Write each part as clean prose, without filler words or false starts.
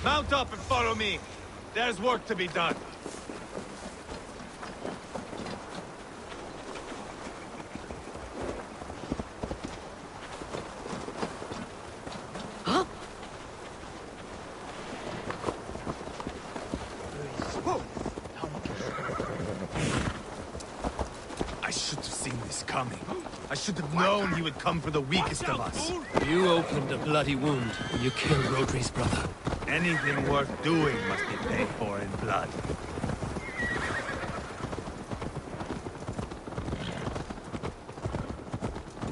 Mount up and follow me. There's work to be done. Huh? I should have seen this coming. I should have known he would come for the weakest of us. You opened a bloody wound when you killed Rodri's brother. Anything worth doing must be paid for in blood.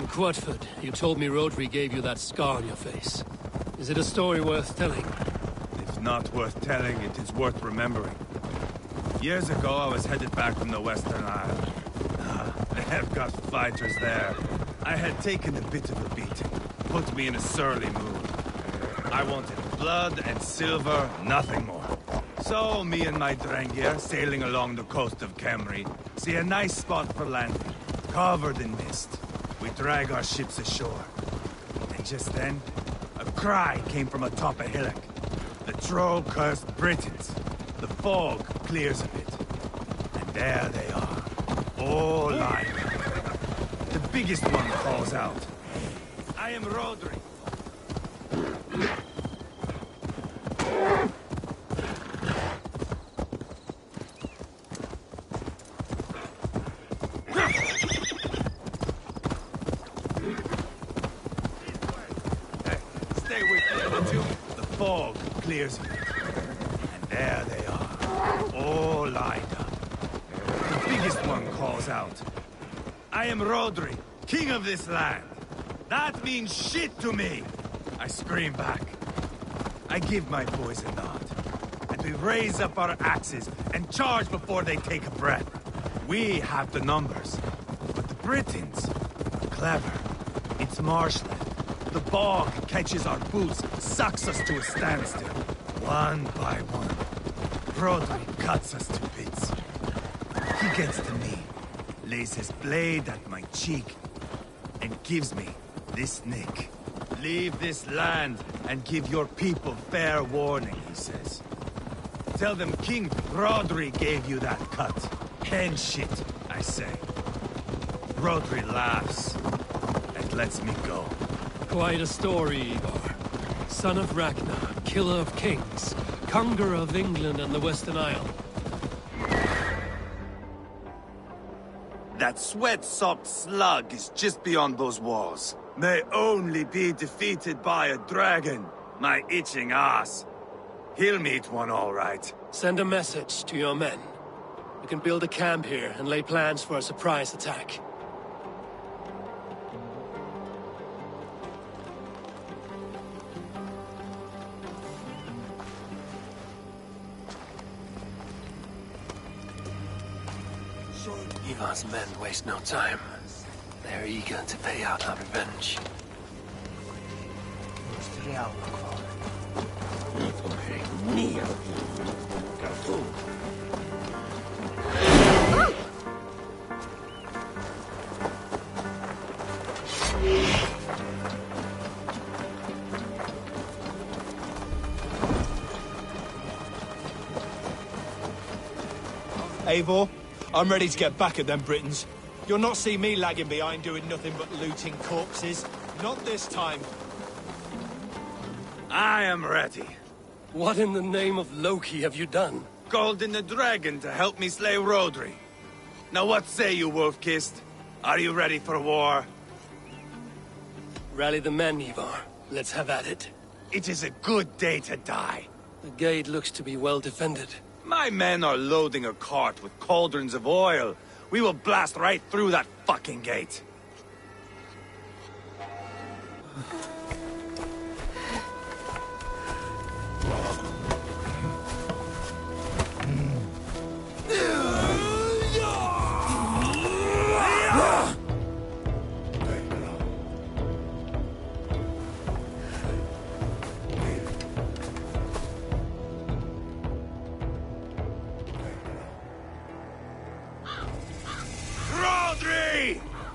In Quadford, you told me Rodri gave you that scar on your face. Is it a story worth telling? If not worth telling, it is worth remembering. Years ago, I was headed back from the Western Isle. They have got fighters there. I had taken a bit of a beating. Put me in a surly mood. I wanted blood and silver, nothing more. So, me and my Drengir, sailing along the coast of Kemri, see a nice spot for landing, covered in mist. We drag our ships ashore. And just then, a cry came from atop a hillock. The troll-cursed Britons. The fog clears a bit. And there they are, all lying. The biggest one calls out. I am Rodri. Stay with me, would you? The fog clears a bit. And there they are, all lined up. The biggest one calls out. I am Rodri, king of this land. That means shit to me! I scream back. I give my boys a nod. And we raise up our axes and charge before they take a breath. We have the numbers. But the Britons are clever. It's marshland. The bog catches our boots, sucks us to a standstill. One by one. Rodri cuts us to bits. He gets to me, lays his blade at my cheek, and gives me this nick. Leave this land and give your people fair warning, he says. Tell them King Rodri gave you that cut. Hen shit, I say. Rodri laughs and lets me go. Quite a story, Ivar. Son of Ragnar, killer of kings, conqueror of England and the Western Isle. That sweat-sopped slug is just beyond those walls. May only be defeated by a dragon, my itching ass. He'll meet one all right. Send a message to your men. We can build a camp here and lay plans for a surprise attack. Ivar's men waste no time. They're eager to pay out our revenge. Eivor, I'm ready to get back at them Britons. You'll not see me lagging behind doing nothing but looting corpses. Not this time. I am ready. What in the name of Loki have you done? Called in the dragon to help me slay Rodri. Now what say you, Wolf-Kissed? Are you ready for war? Rally the men, Ivar. Let's have at it. It is a good day to die. The gate looks to be well defended. My men are loading a cart with cauldrons of oil. We will blast right through that fucking gate.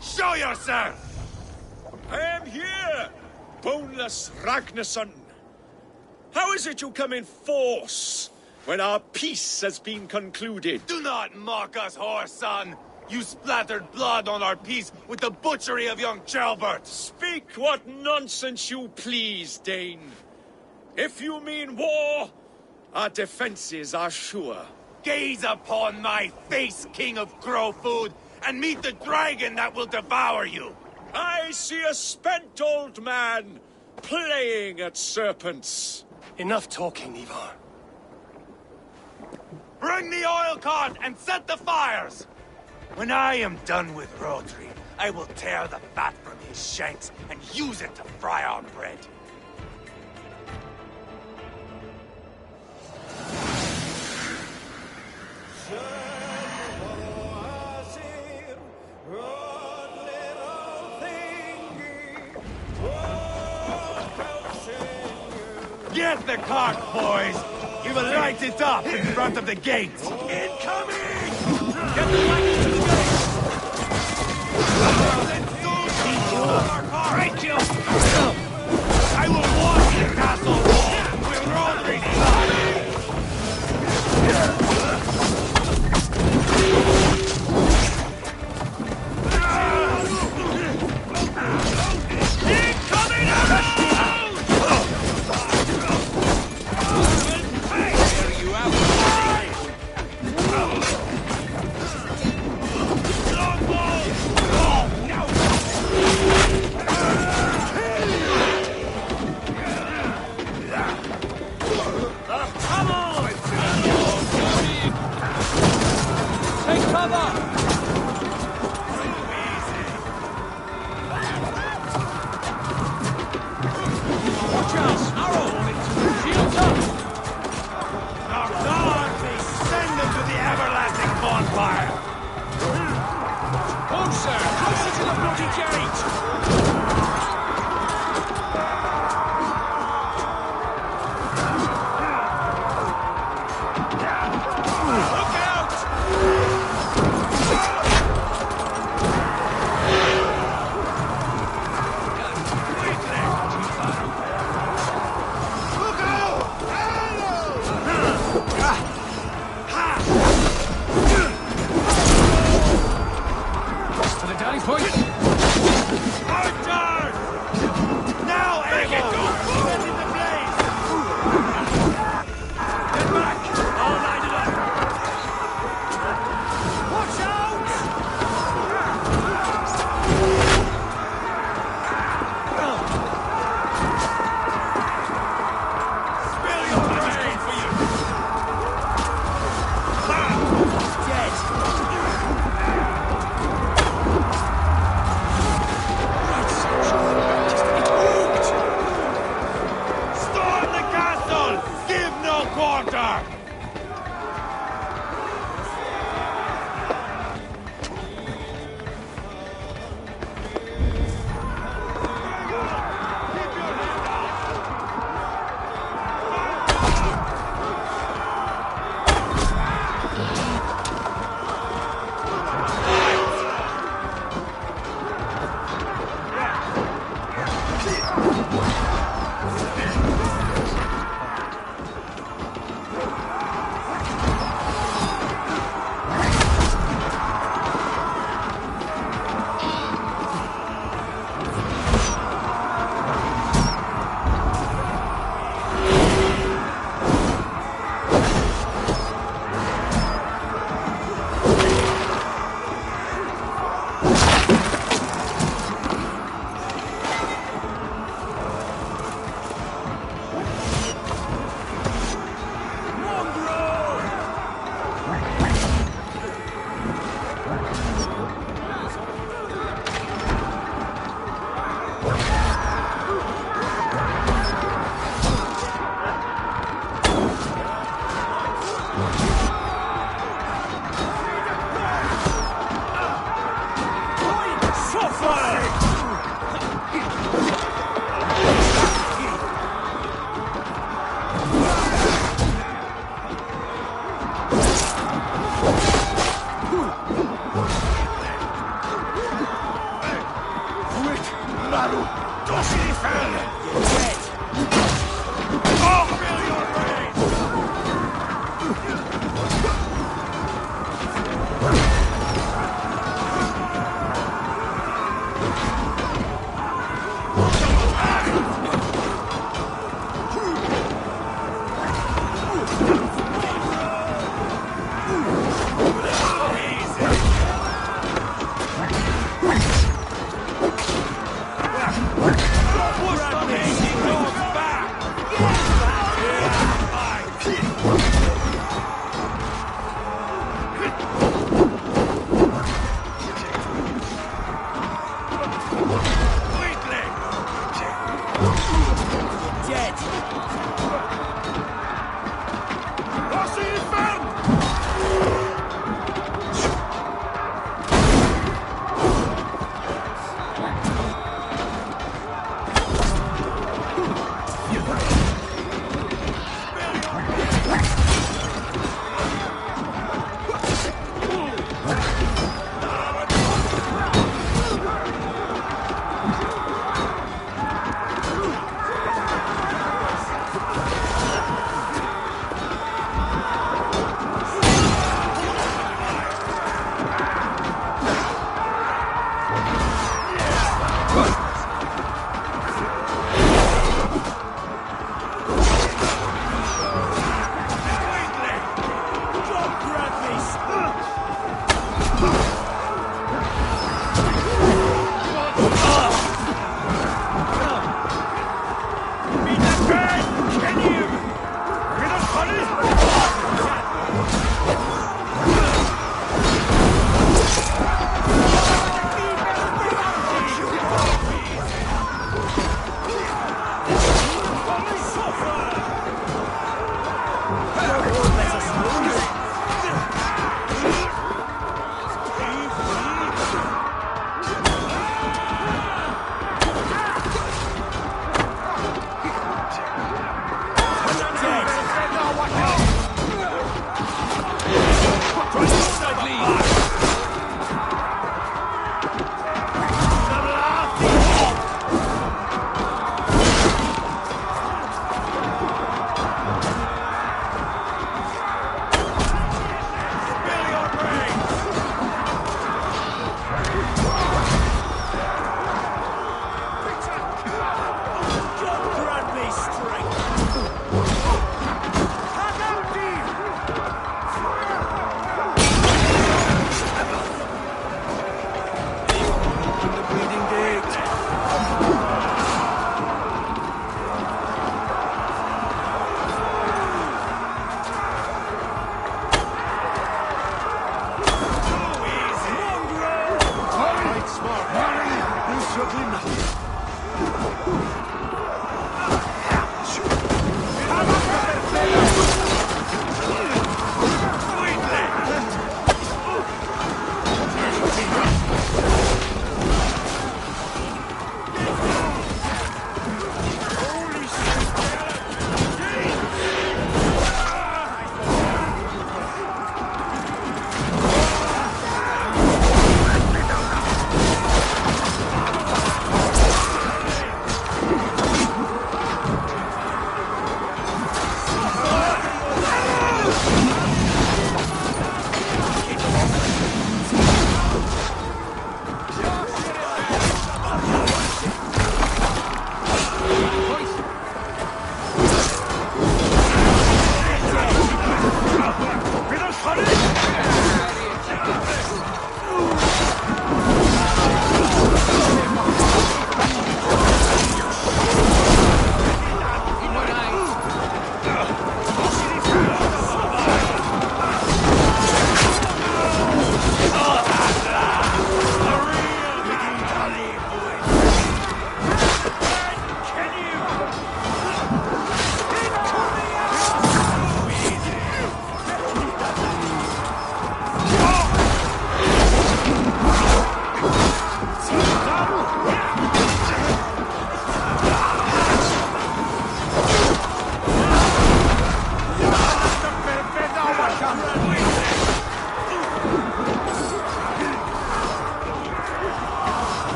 Show yourself! I am here, boneless Ragnarsson. How is it you come in force when our peace has been concluded? Do not mock us, whoreson! You splattered blood on our peace with the butchery of young Gelbert! Speak what nonsense you please, Dane. If you mean war, our defenses are sure. Gaze upon my face, King of Crow Food, and meet the dragon that will devour you! I see a spent old man playing at serpents. Enough talking, Ivar. Bring the oil cart and set the fires! When I am done with Rodri, I will tear the fat from his shanks and use it to fry our bread. Get the cart, boys! We will light it up in front of the gate! Incoming! Get the wagon to the gate! Break you! I will walk the castle wall with Rodri's blood! Incoming arrows!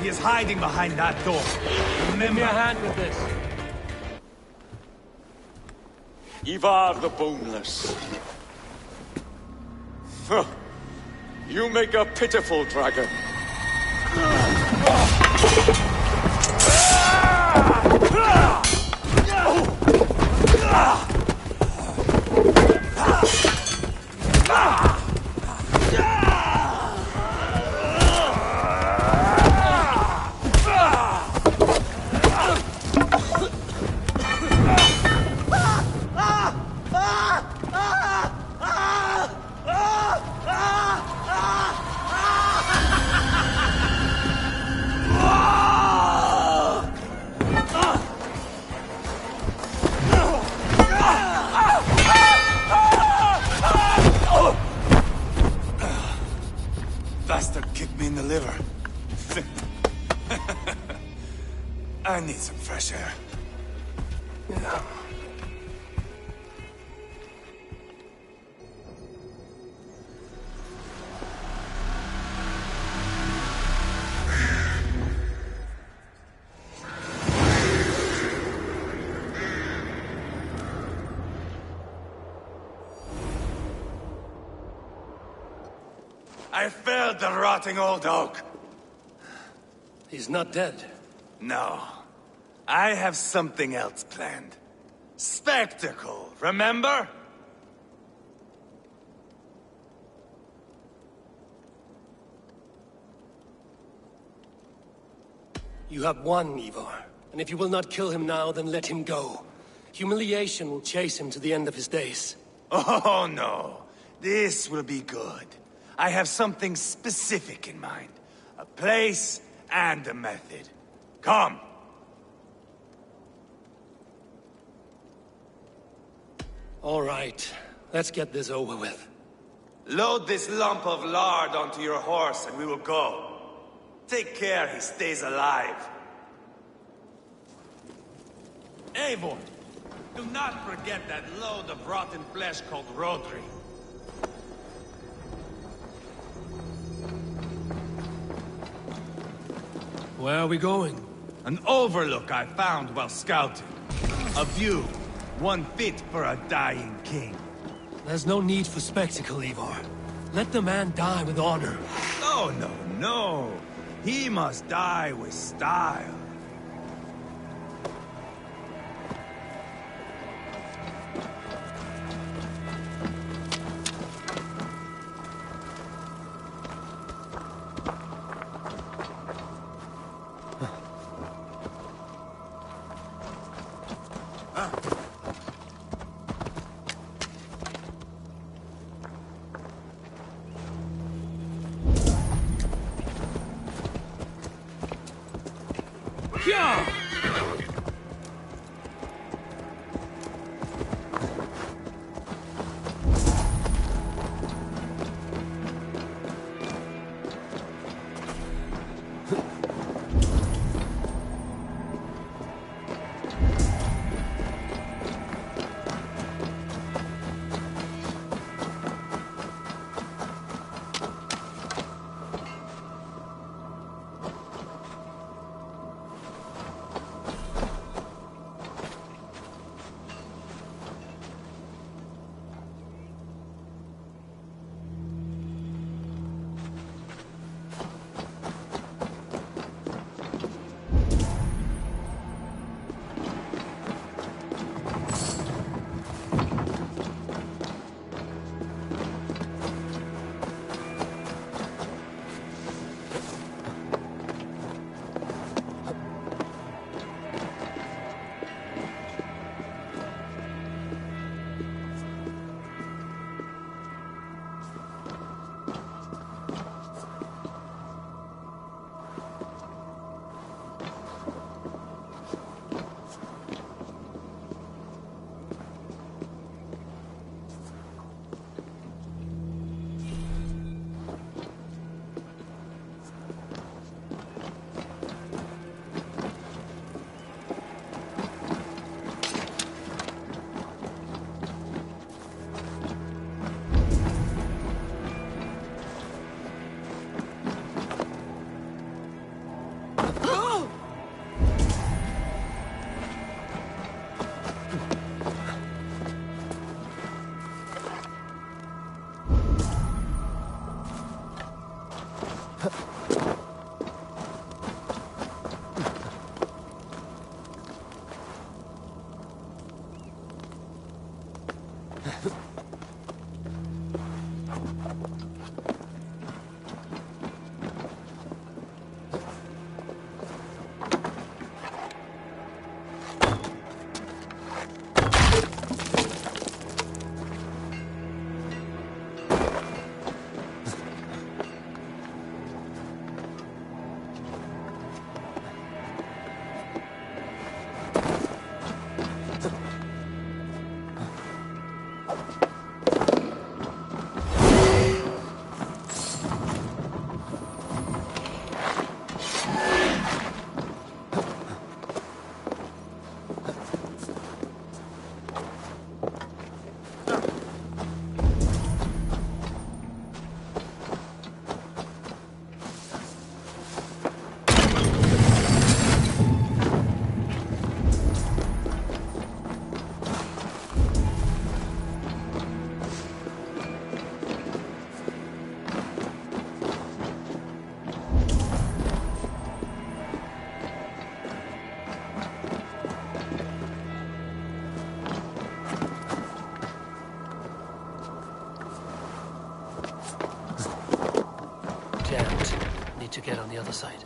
He is hiding behind that door. Give me a hand with this. Ivar the Boneless. Huh. You make a pitiful dragon. Bastard kicked me in the liver. I need some fresh air. Yeah. about the rotting old oak? He's not dead. No. I have something else planned. Spectacle, remember? You have won, Ivar. And if you will not kill him now, then let him go. Humiliation will chase him to the end of his days. Oh, no. This will be good. I have something specific in mind. A place and a method. Come. All right. Let's get this over with. Load this lump of lard onto your horse and we will go. Take care he stays alive. Eivor, do not forget that load of rotten flesh called Rodri. Where are we going? An overlook I found while scouting. A view, one fit for a dying king. There's no need for spectacle, Ivar. Let the man die with honor. Oh, no, no. He must die with style. Yeah! Need to get on the other side.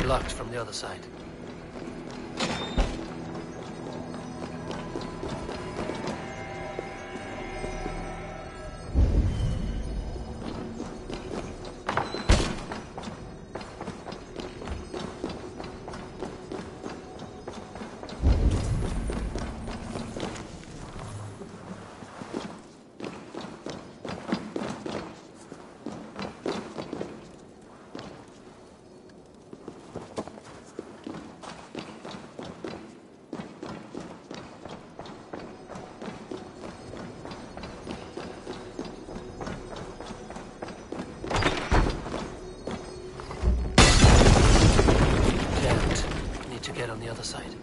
Blocked from the other side. Get on the other side.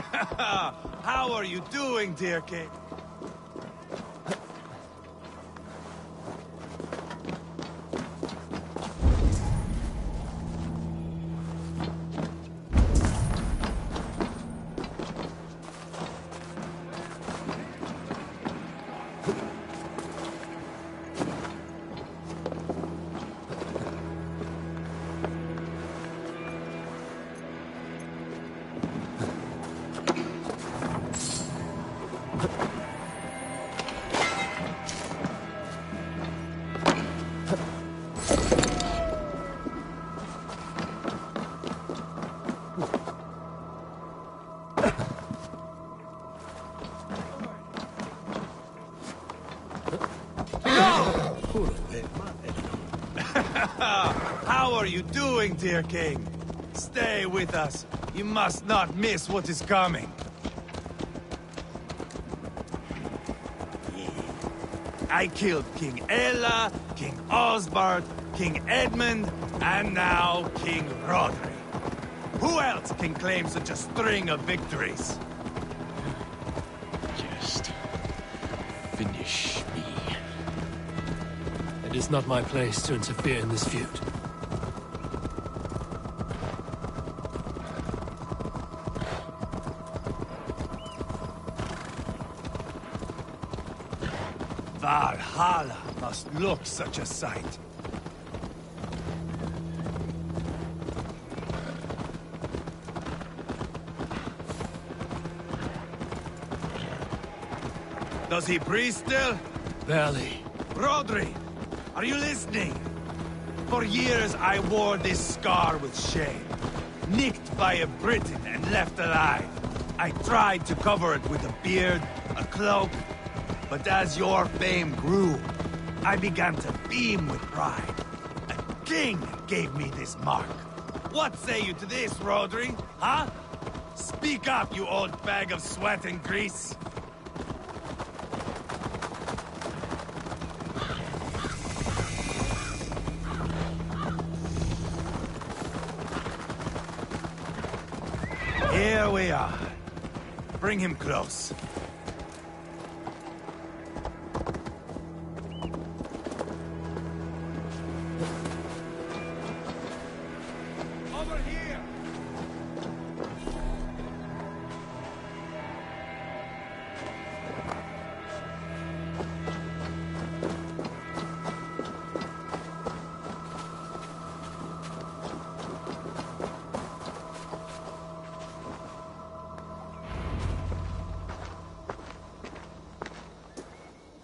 How are you doing, dear king? How are you doing, dear king? Stay with us. You must not miss what is coming. I killed King Ella, King Osbert, King Edmund, and now King Rodri. Who else can claim such a string of victories? Just finish me. It is not my place to interfere in this feud. Valhalla must look such a sight. Does he breathe still? Barely. Rodri, are you listening? For years I wore this scar with shame. Nicked by a Briton and left alive. I tried to cover it with a beard, a cloak, but as your fame grew, I began to beam with pride. A king gave me this mark. What say you to this, Rodri? Huh? Speak up, you old bag of sweat and grease. Here we are. Bring him close. Over here!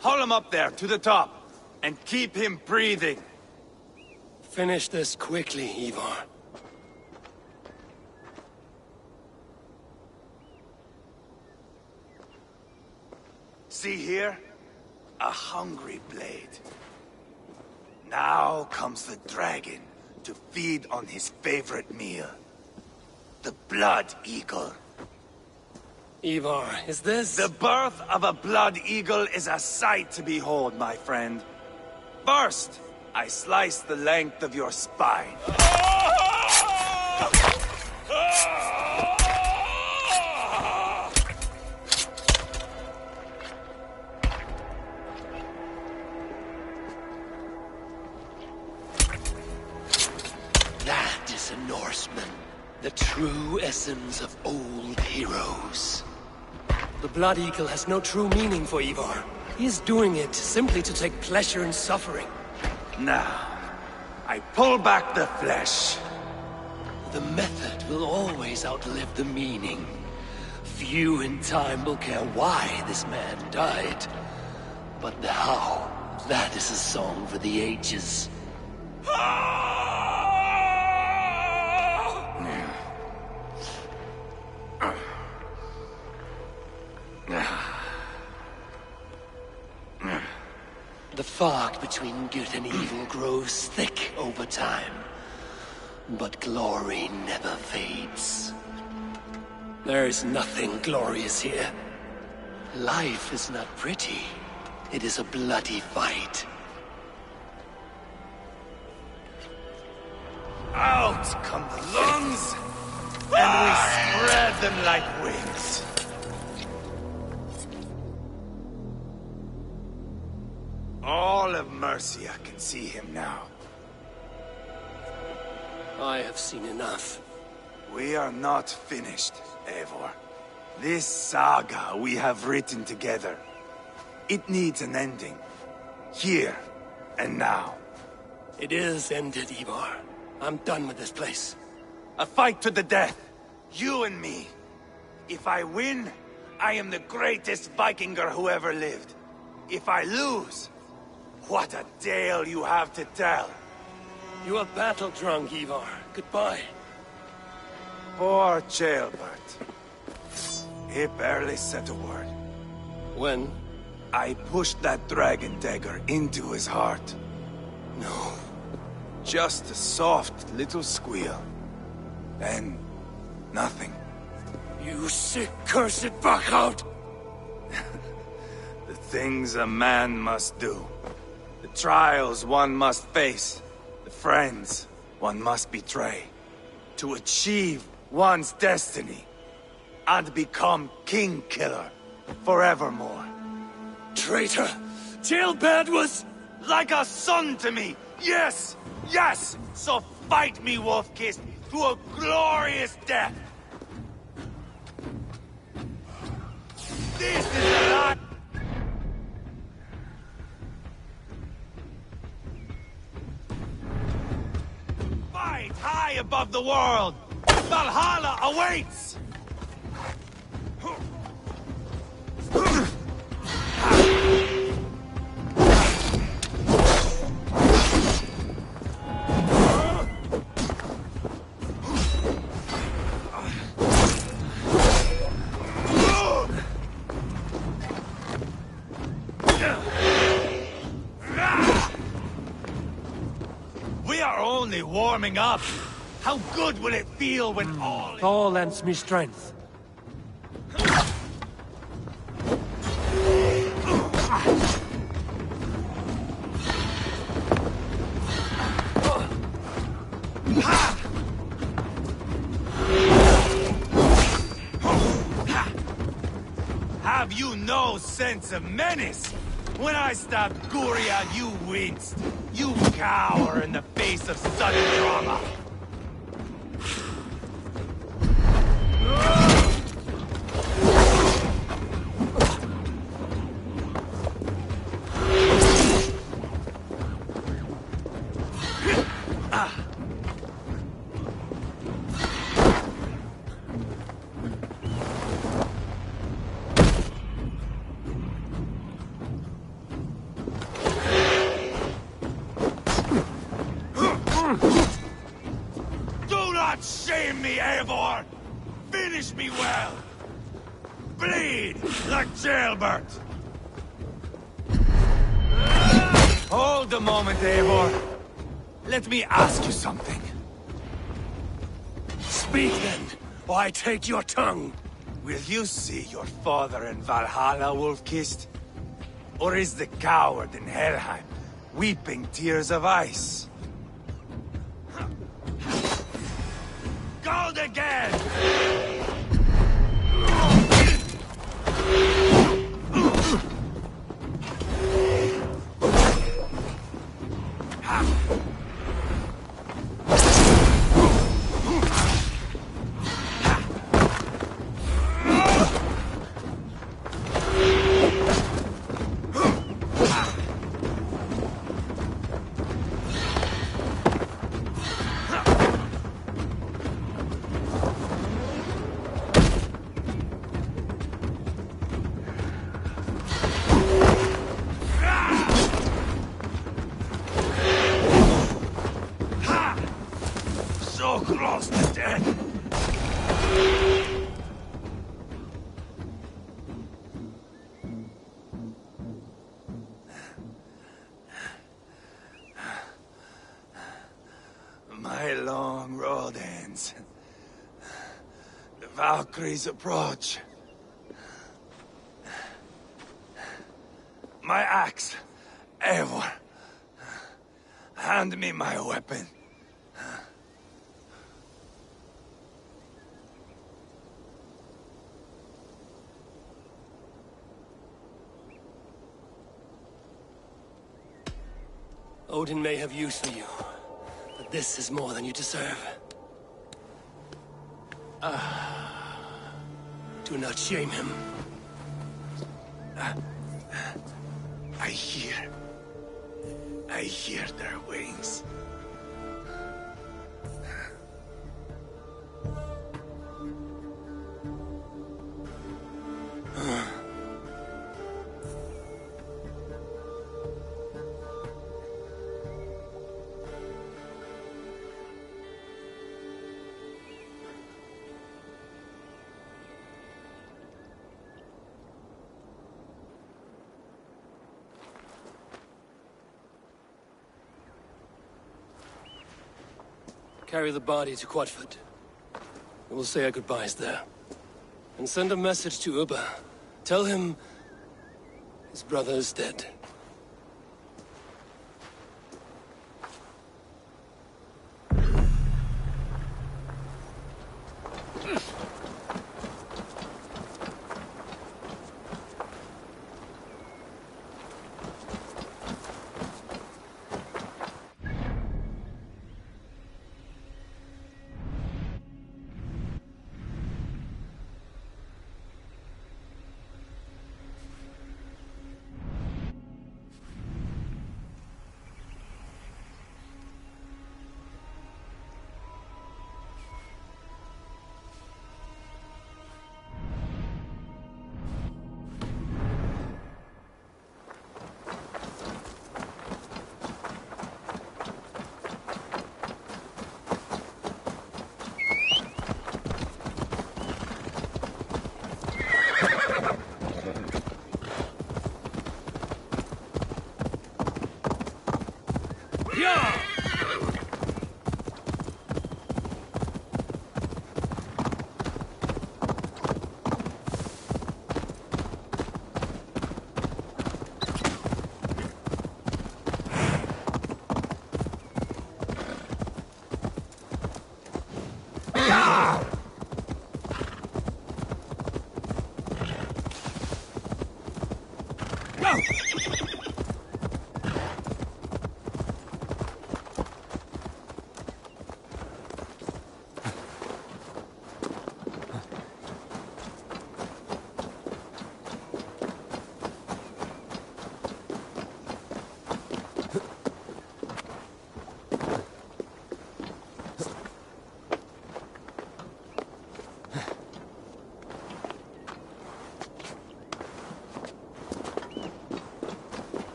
Haul him up there, to the top, and keep him breathing. Finish this quickly, Ivar. See here? A hungry blade. Now comes the dragon to feed on his favorite meal. The blood eagle. Ivar, is this... The birth of a blood eagle is a sight to behold, my friend. First, I slice the length of your spine. That is a Norseman. The true essence of old heroes. The Blood Eagle has no true meaning for Ivar. He is doing it simply to take pleasure in suffering. Now, I pull back the flesh. The method will always outlive the meaning. Few in time will care why this man died. But the how, that is a song for the ages. The fog between good and evil grows thick over time. But glory never fades. There is nothing glorious here. Life is not pretty. It is a bloody fight. Out come the lungs, and we spread them like wings. All of Mercia can see him now. I have seen enough. We are not finished, Eivor. This saga we have written together, it needs an ending. Here and now. It is ended, Ivar. I'm done with this place. A fight to the death. You and me. If I win, I am the greatest Vikinger who ever lived. If I lose, what a tale you have to tell. You are battle-drunk, Ivar. Goodbye. Poor Ceolbert. He barely said a word. When? I pushed that dragon dagger into his heart. No. Just a soft little squeal. Then, nothing. You sick, cursed fuck-out! The things a man must do. The trials one must face. The friends one must betray. To achieve one's destiny. And become king-killer forevermore. Traitor! Ceolbert was... Like a son to me! Yes! Yes! So fight me, Wolf-Kissed, to a glorious death! This is the life! Fight high above the world! Valhalla awaits! We are only warming up. How good will it feel when all... Thor lends me strength. Have you no sense of menace? When I stabbed Guria, you winced. You cower in the face of sudden drama. Do not shame me, Eivor! Finish me well! Bleed like Ceolbert! Hold a moment, Eivor. Let me ask you something. Speak then, or I take your tongue. Will you see your father in Valhalla, Wolf-Kissed? Or is the coward in Helheim weeping tears of ice? Gold again! So close to death! My long road ends. The Valkyries approach. My axe, Eivor. Hand me my weapon. Odin may have use for you, but this is more than you deserve. Do not shame him. I hear their wings. Carry the body to Quatford. We'll say our goodbyes there. And send a message to Ubba. Tell him his brother is dead.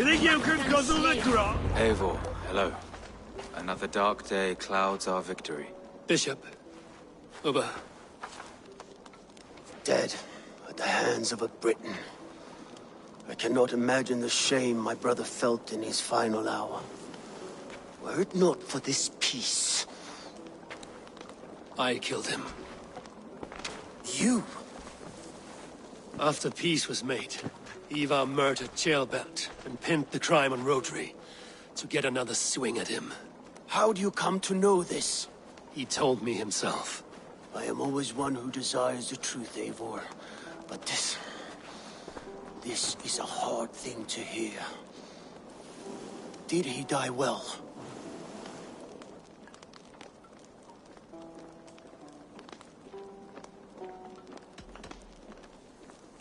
You think you can guzzle the grog? Eivor, hello. Another dark day clouds our victory. Bishop. Uber. Dead at the hands of a Briton. I cannot imagine the shame my brother felt in his final hour. Were it not for this peace... I killed him. You? After peace was made, Ivar murdered Jailbelt and pinned the crime on Rodri to get another swing at him. How do you come to know this? He told me himself. I am always one who desires the truth, Eivor. But this is a hard thing to hear. Did he die well?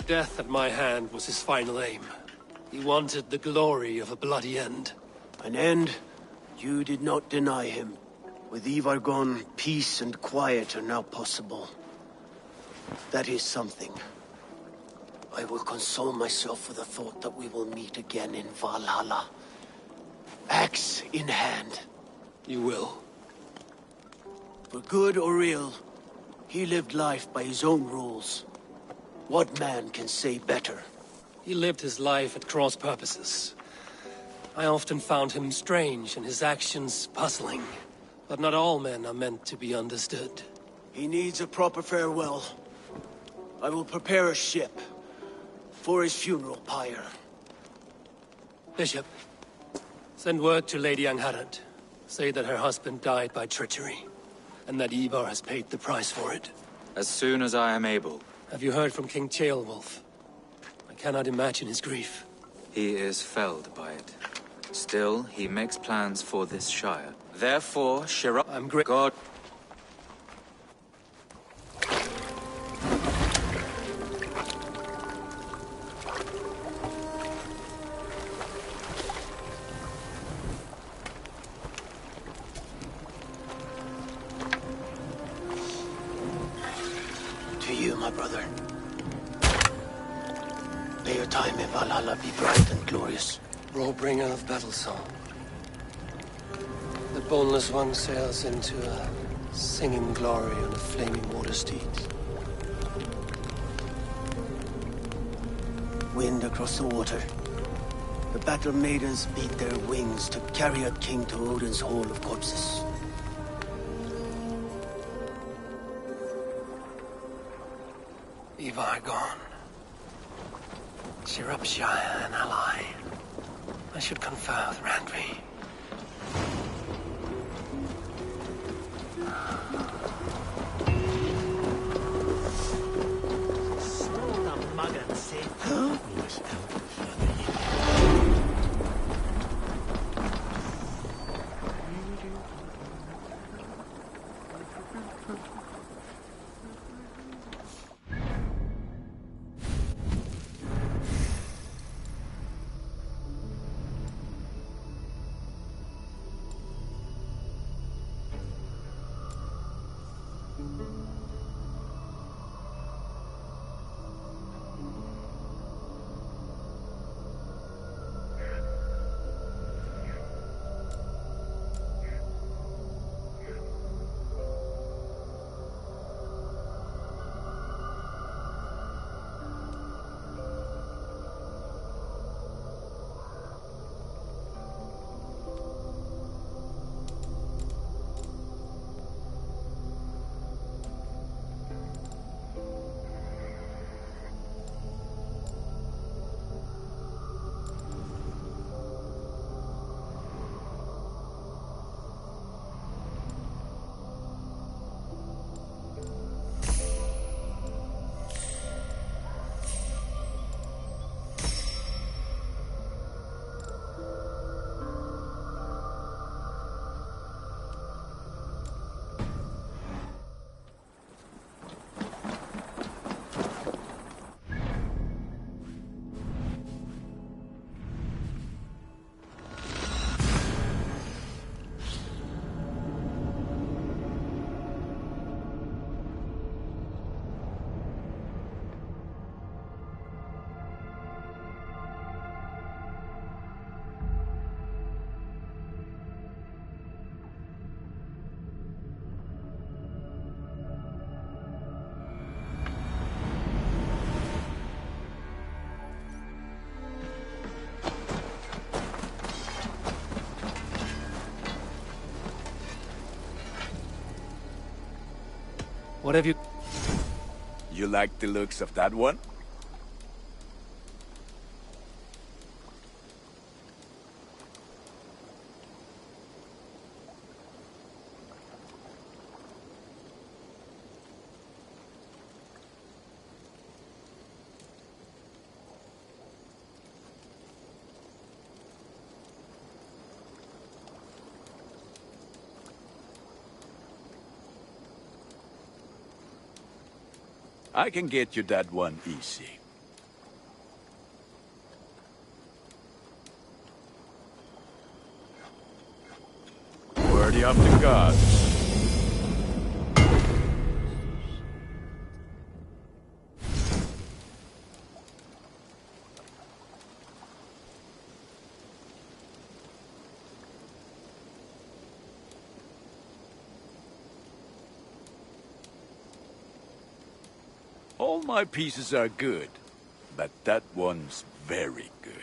Death at my hand was his final aim. He wanted the glory of a bloody end. An end you did not deny him. With Ivar gone, peace and quiet are now possible. That is something. I will console myself with the thought that we will meet again in Valhalla. Axe in hand. You will. For good or ill, he lived life by his own rules. What man can say better? He lived his life at cross purposes. I often found him strange and his actions puzzling. But not all men are meant to be understood. He needs a proper farewell. I will prepare a ship for his funeral pyre. Bishop, send word to Lady Angharad. Say that her husband died by treachery, and that Ivar has paid the price for it. As soon as I am able. Have you heard from King Ceolwulf? I cannot imagine his grief. He is felled by it. Still, he makes plans for this Shire. Therefore, I'm great. God... To you, my brother. May your time in Valhalla be bright and glorious. Rollbringer of battle song. The boneless one sails into a singing glory on a flaming water steed. Wind across the water. The battle maidens beat their wings to carry a king to Odin's Hall of Corpses. Ivar gone. Shire an ally. I should confer with Randvi. What have you... You like the looks of that one? I can get you that one easy. Worthy of the gods. All my pieces are good, but that one's very good.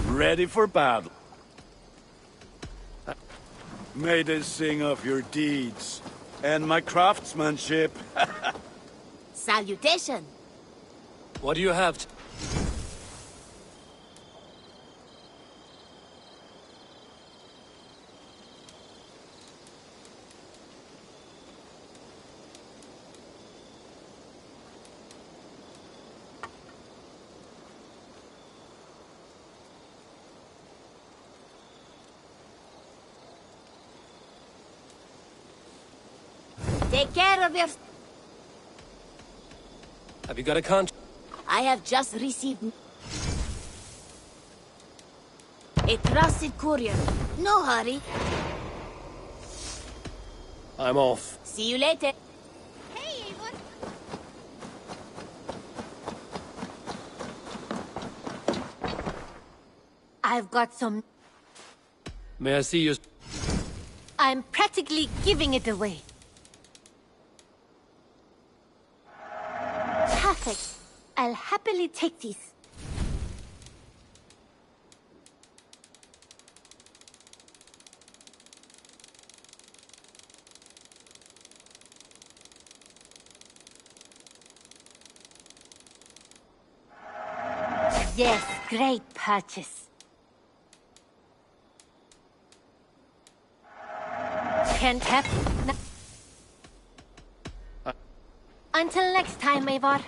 Ready for battle. May they sing of your deeds and my craftsmanship. Salutation! What do you have to... Take care of your... Have you got a contract? I have just received... a trusted courier. No hurry. I'm off. See you later. Hey, Eivor. I've got some... May I see you? I'm practically giving it away. Perfect. I'll happily take these. Yes, great purchase. Can't have... Until next time, Eivor.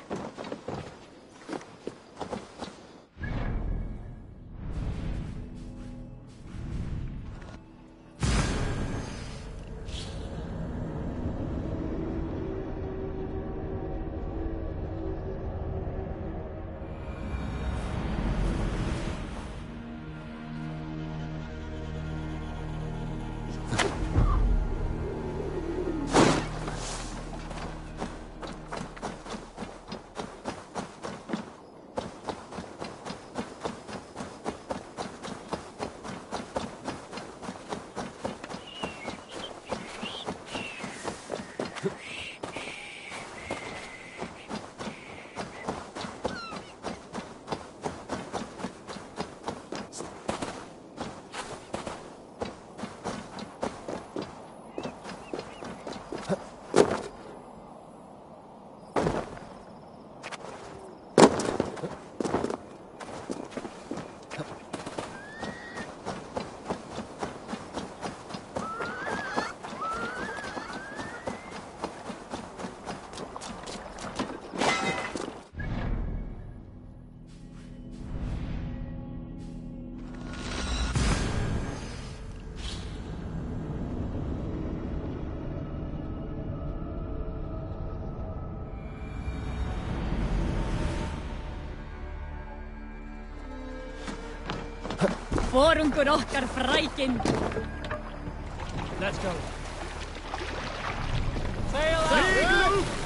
Forungur okkar frækin. Let's go. Sail out!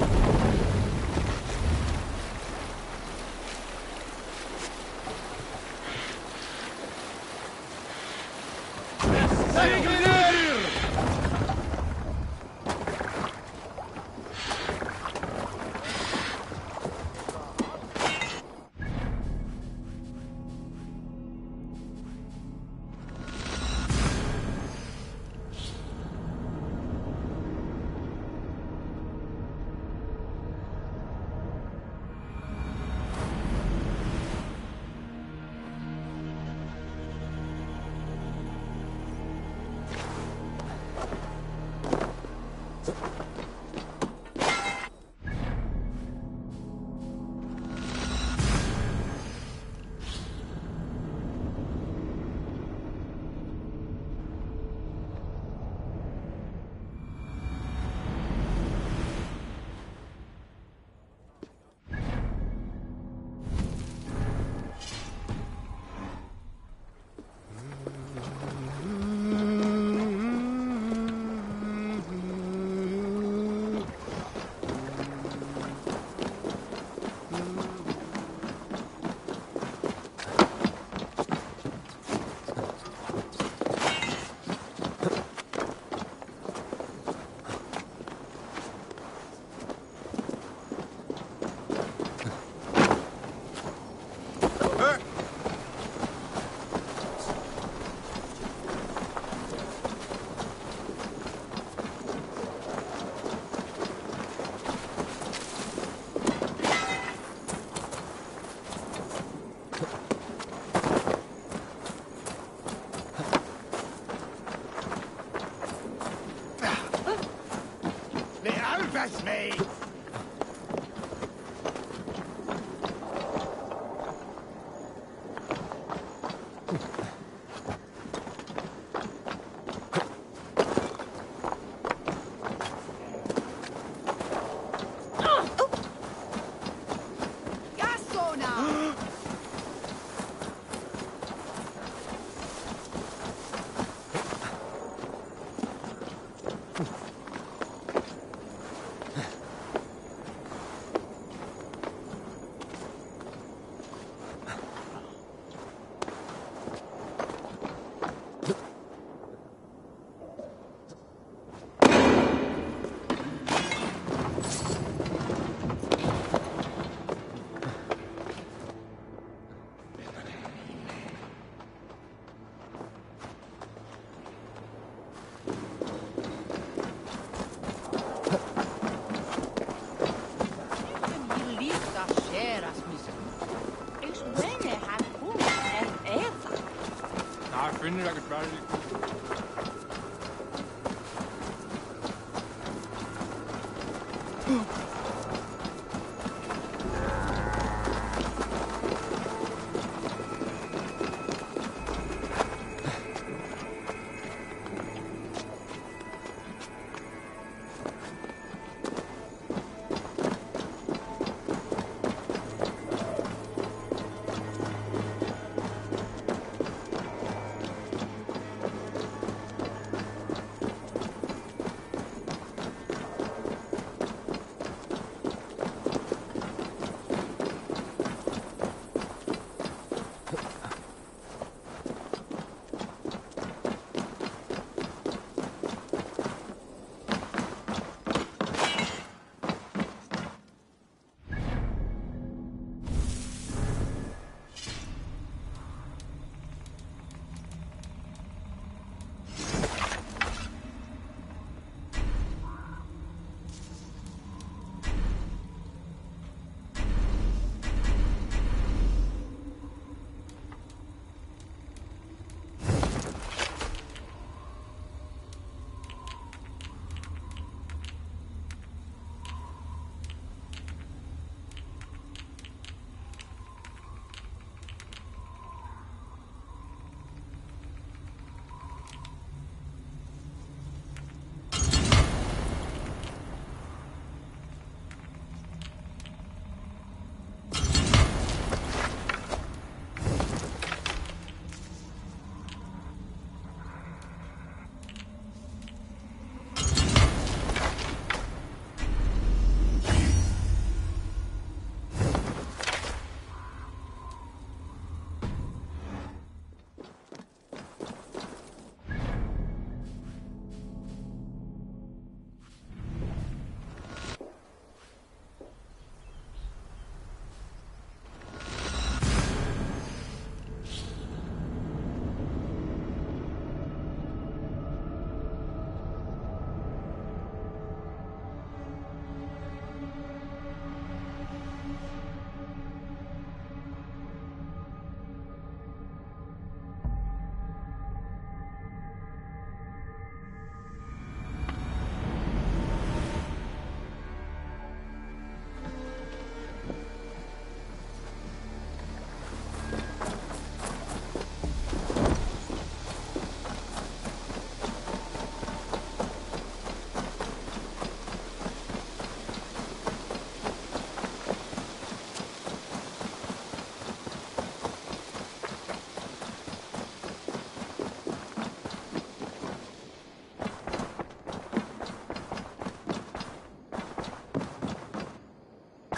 That's me!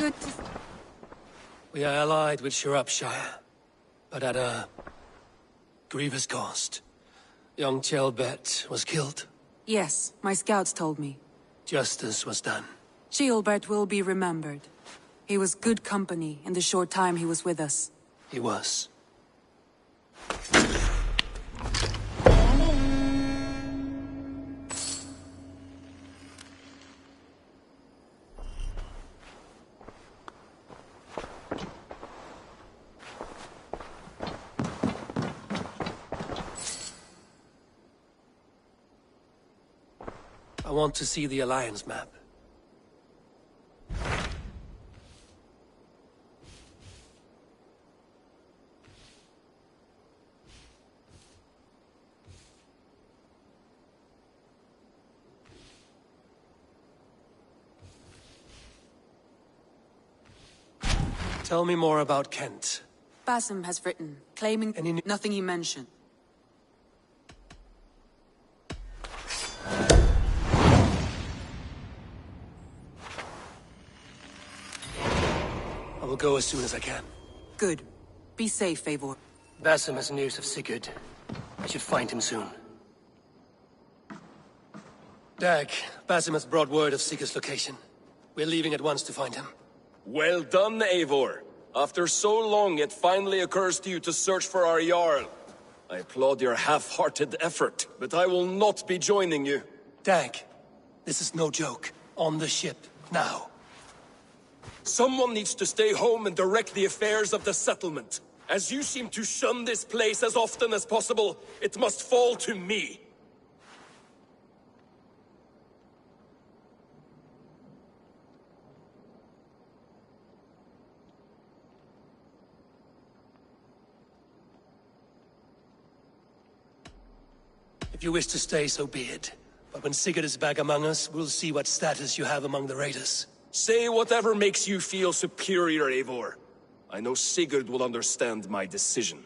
Good to... We are allied with Shropshire, but at a grievous cost. Young Chelbert was killed. Yes, my scouts told me. Justice was done. Ceolbert will be remembered. He was good company in the short time he was with us. He was. I want to see the Alliance map. Tell me more about Kent. Basim has written, claiming nothing he mentioned. I will go as soon as I can. Good. Be safe, Eivor. Basim has news of Sigurd. I should find him soon. Dag, Basim has brought word of Sigurd's location. We're leaving at once to find him. Well done, Eivor. After so long, it finally occurs to you to search for our Jarl. I applaud your half-hearted effort, but I will not be joining you. Dag, this is no joke. On the ship, now. Someone needs to stay home and direct the affairs of the settlement. As you seem to shun this place as often as possible, it must fall to me. If you wish to stay, so be it. But when Sigurd is back among us, we'll see what status you have among the raiders. Say whatever makes you feel superior, Eivor. I know Sigurd will understand my decision.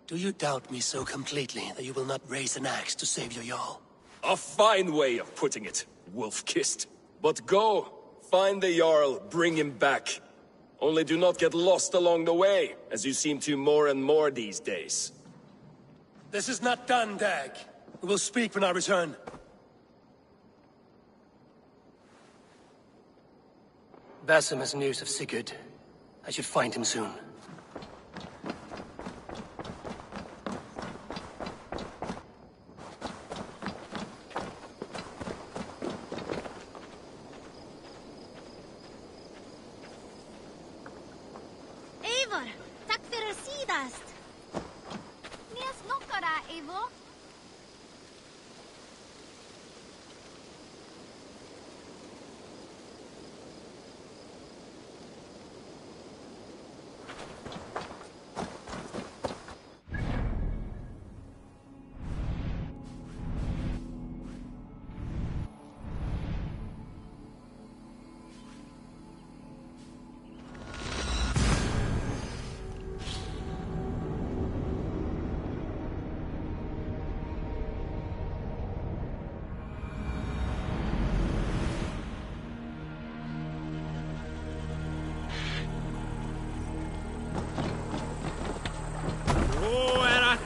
Do you doubt me so completely that you will not raise an axe to save your Jarl? A fine way of putting it, wolf-kissed. But go, find the Jarl, bring him back. Only do not get lost along the way, as you seem to more and more these days. This is not done, Dag. We will speak when I return. Basim has news of Sigurd. I should find him soon. Eivor, tack för sidast. Ni snockara, Eivor.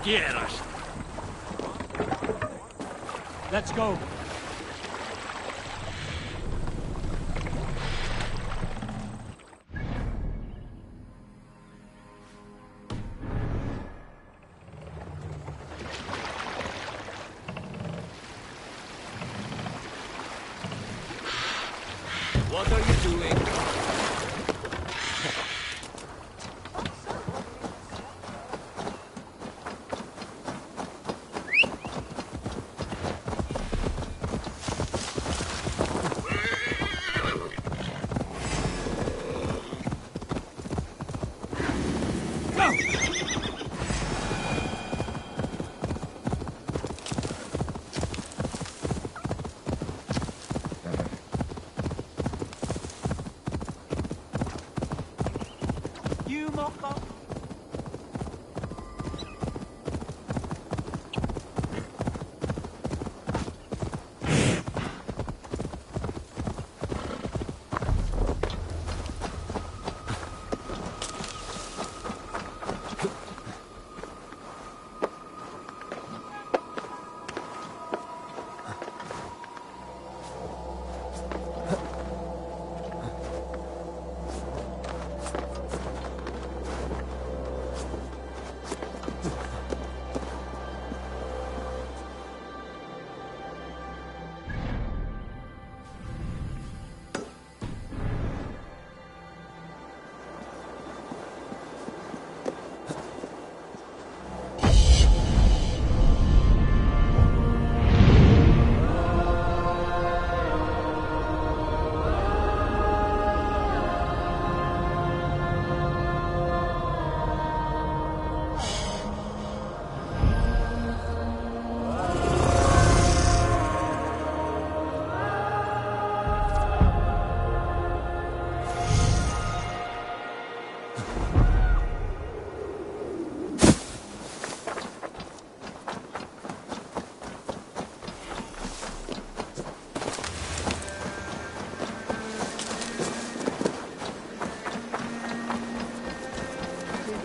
Gerast. Let's go. What are you doing?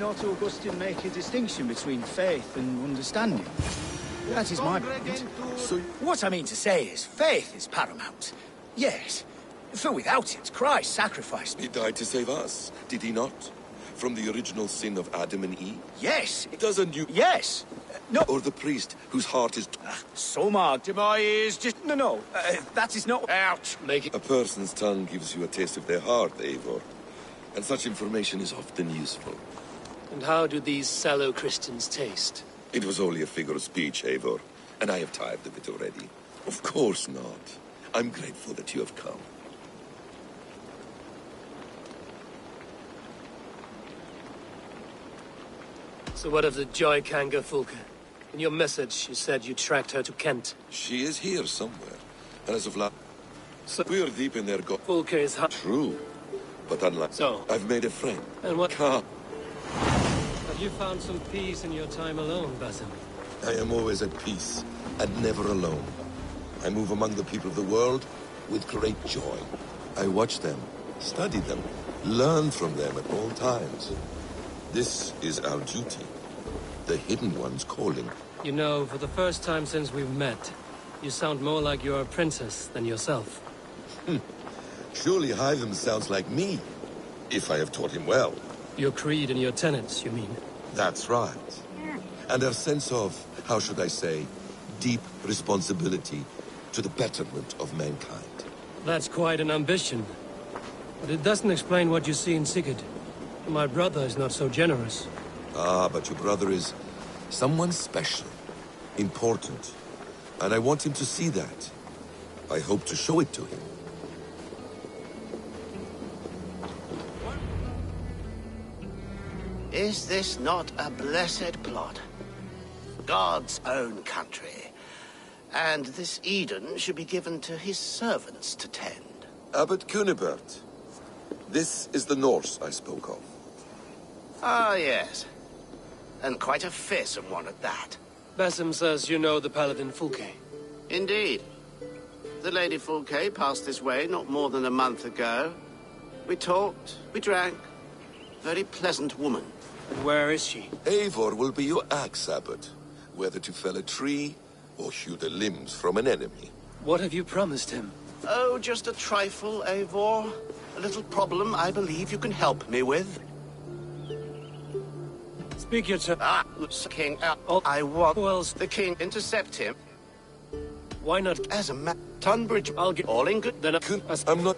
not Augustine make a distinction between faith and understanding? That is my point. So what I mean to say is, faith is paramount. Yes, for without it, Christ sacrificed. He died to save us, did he not? From the original sin of Adam and Eve? Yes. Doesn't you? Yes. No. Or the priest whose heart is... So marked to my ears, just... No, that is not... Ouch. Make it... A person's tongue gives you a taste of their heart, Eivor. And such information is often useful. And how do these sallow Christians taste? It was only a figure of speech, Eivor. And I have tired of it already. Of course not. I'm grateful that you have come. So what of the Joy Kanga Fulke? In your message, you said you tracked her to Kent. She is here somewhere. And as of last... So we're deep in their Fulke is hot. True. But unlike... So? I've made a friend. And what... Come. Have you found some peace in your time alone, Basim? I am always at peace, and never alone. I move among the people of the world with great joy. I watch them, study them, learn from them at all times. This is our duty. The Hidden One's calling. You know, for the first time since we've met, you sound more like you're a princess than yourself. Surely Hytham sounds like me, if I have taught him well. Your creed and your tenets, you mean? That's right. And our sense of, how should I say, deep responsibility to the betterment of mankind. That's quite an ambition. But it doesn't explain what you see in Sigurd. My brother is not so generous. Ah, but your brother is someone special, important. And I want him to see that. I hope to show it to him. Is this not a blessed plot? God's own country. And this Eden should be given to his servants to tend. Abbot Cunibert. This is the Norse I spoke of. Ah, yes. And quite a fearsome one at that. Basim says you know the Paladin Fulke. Indeed. The Lady Fulke passed this way not more than a month ago. We talked, we drank. Very pleasant woman. And where is she? Eivor will be your axe, Abbot. Whether to fell a tree or hew the limbs from an enemy. What have you promised him? Oh, just a trifle, Eivor. A little problem I believe you can help me with. Speak your turn. King, I want... Who else? The king, intercept him. Why not? As a Tunbridge, I'll get... all in good... Then I'm not...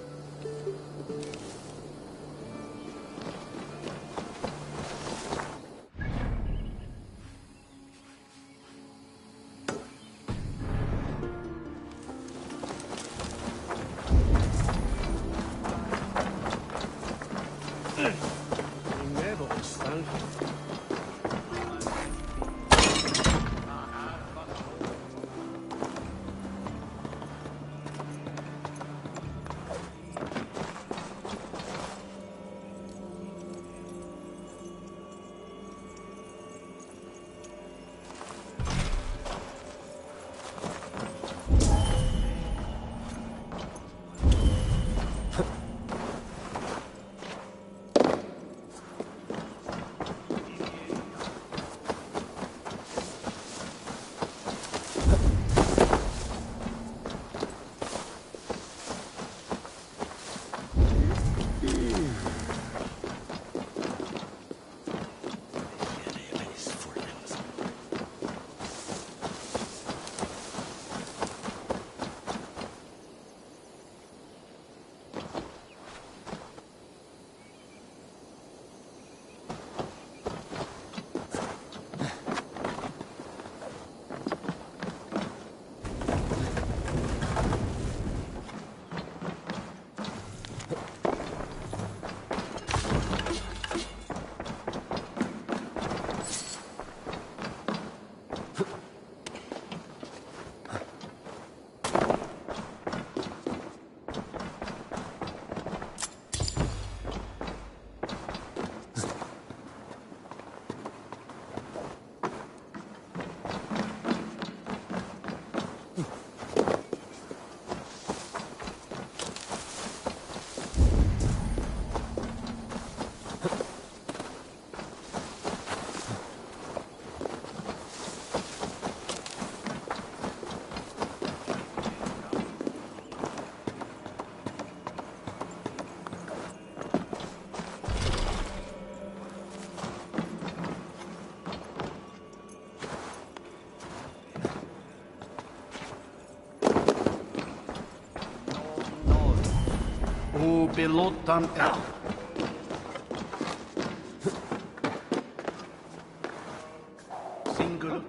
pilotan el. Singular.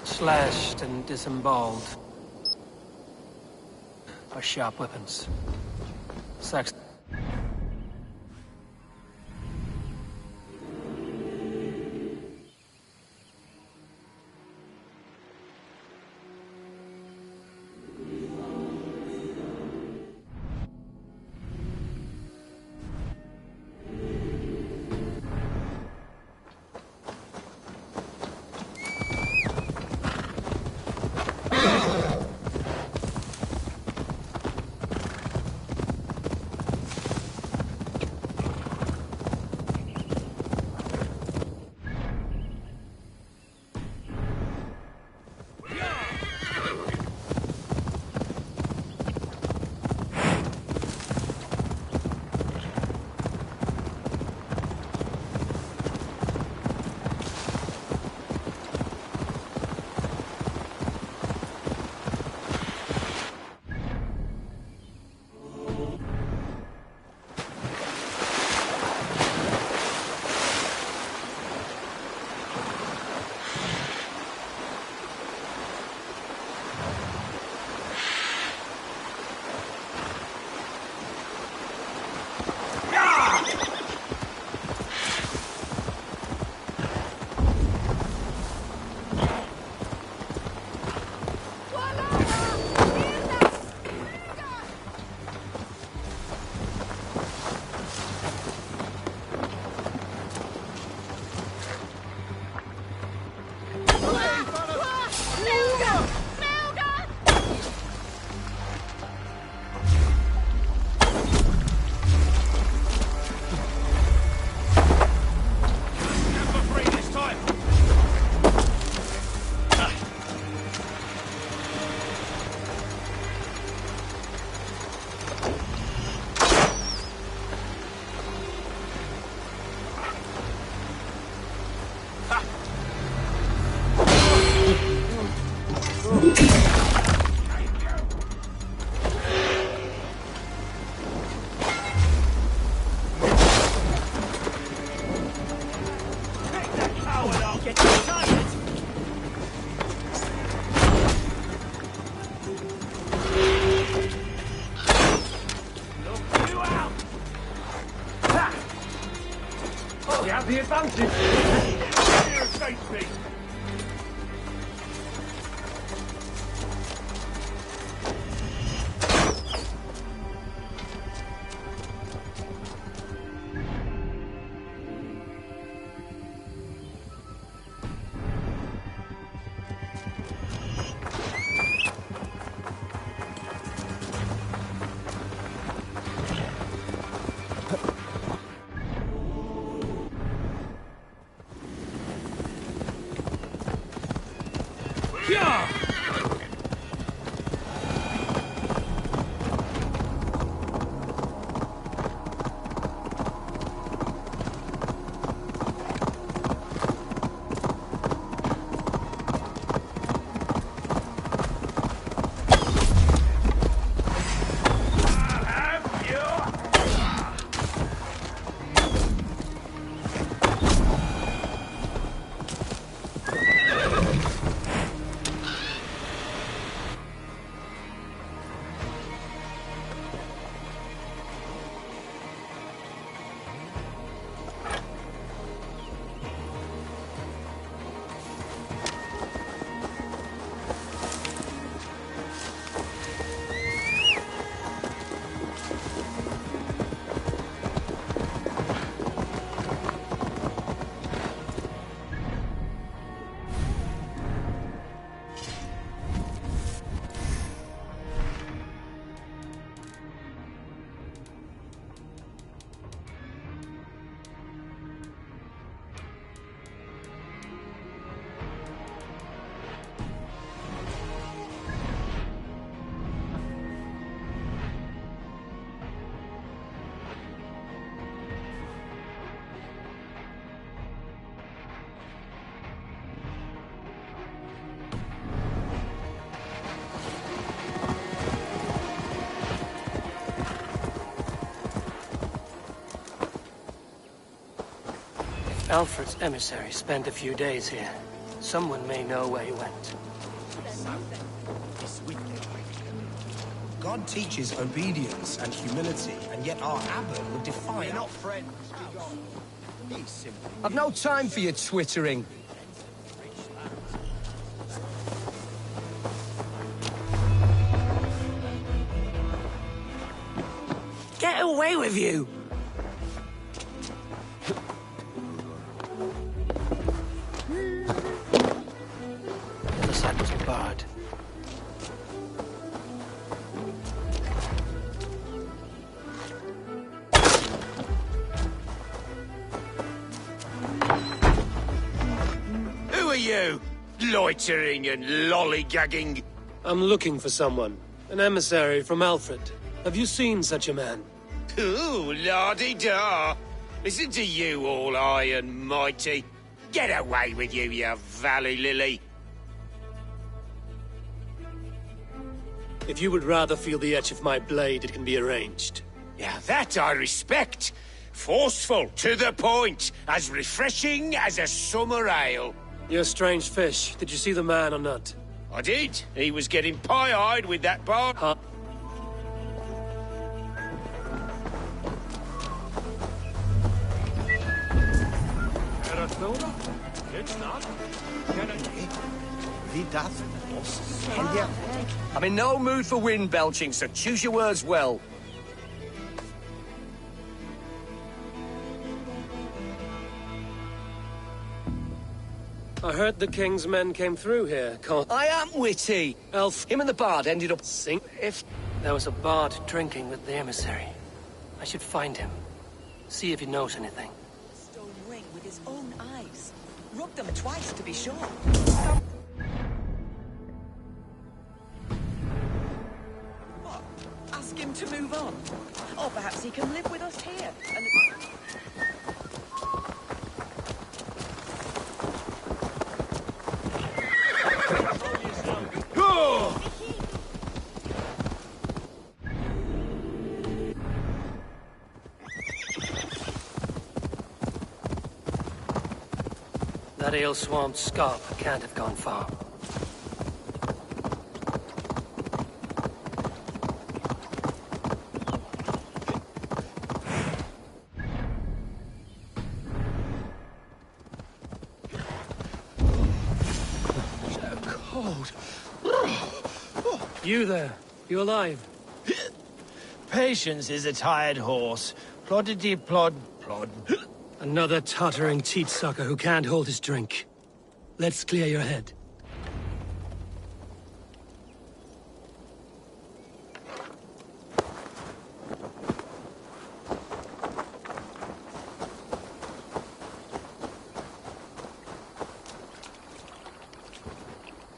Slashed and disemboweled by sharp weapons. Sax. The advantage! Alfred's emissary spent a few days here. Someone may know where he went. God teaches obedience and humility, and yet our abbot would defy. We're not friends. I've no time for your twittering. Get away with you! The other side was barred. Who are you? Loitering and lollygagging? I'm looking for someone. An emissary from Alfred. Have you seen such a man? Ooh, la-di-da. Listen to you, all high and mighty. Get away with you, you valley lily. If you would rather feel the edge of my blade, it can be arranged. Yeah, that I respect. Forceful, to the point, as refreshing as a summer ale. You're a strange fish. Did you see the man or not? I did. He was getting pie-eyed with that bar. Huh? I'm in no mood for wind belching, so choose your words well. I heard the king's men came through here. I am witty. Elf. Him and the bard ended up... Sing. If there was a bard drinking with the emissary, I should find him. See if he knows anything. Stone ring with his own eyes. Rub them twice to be sure. What? Ask him to move on? Or perhaps he can live with us here. And that ale-swamped scarp can't have gone far. So cold. You there. You alive? Patience is a tired horse. Ploddity plod plod. Another tottering teat sucker who can't hold his drink. Let's clear your head.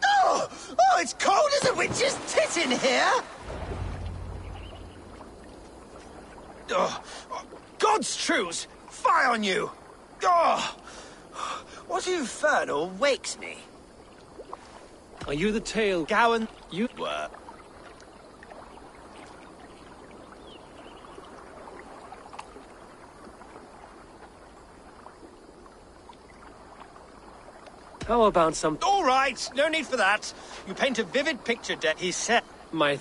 Oh, it's cold as a witch's tit in here! Oh, God's truce! Fie on you! Oh, what infernal wakes me? Are you the tail? Gowan, You were. How about some... All right, no need for that. You paint a vivid picture, he said. My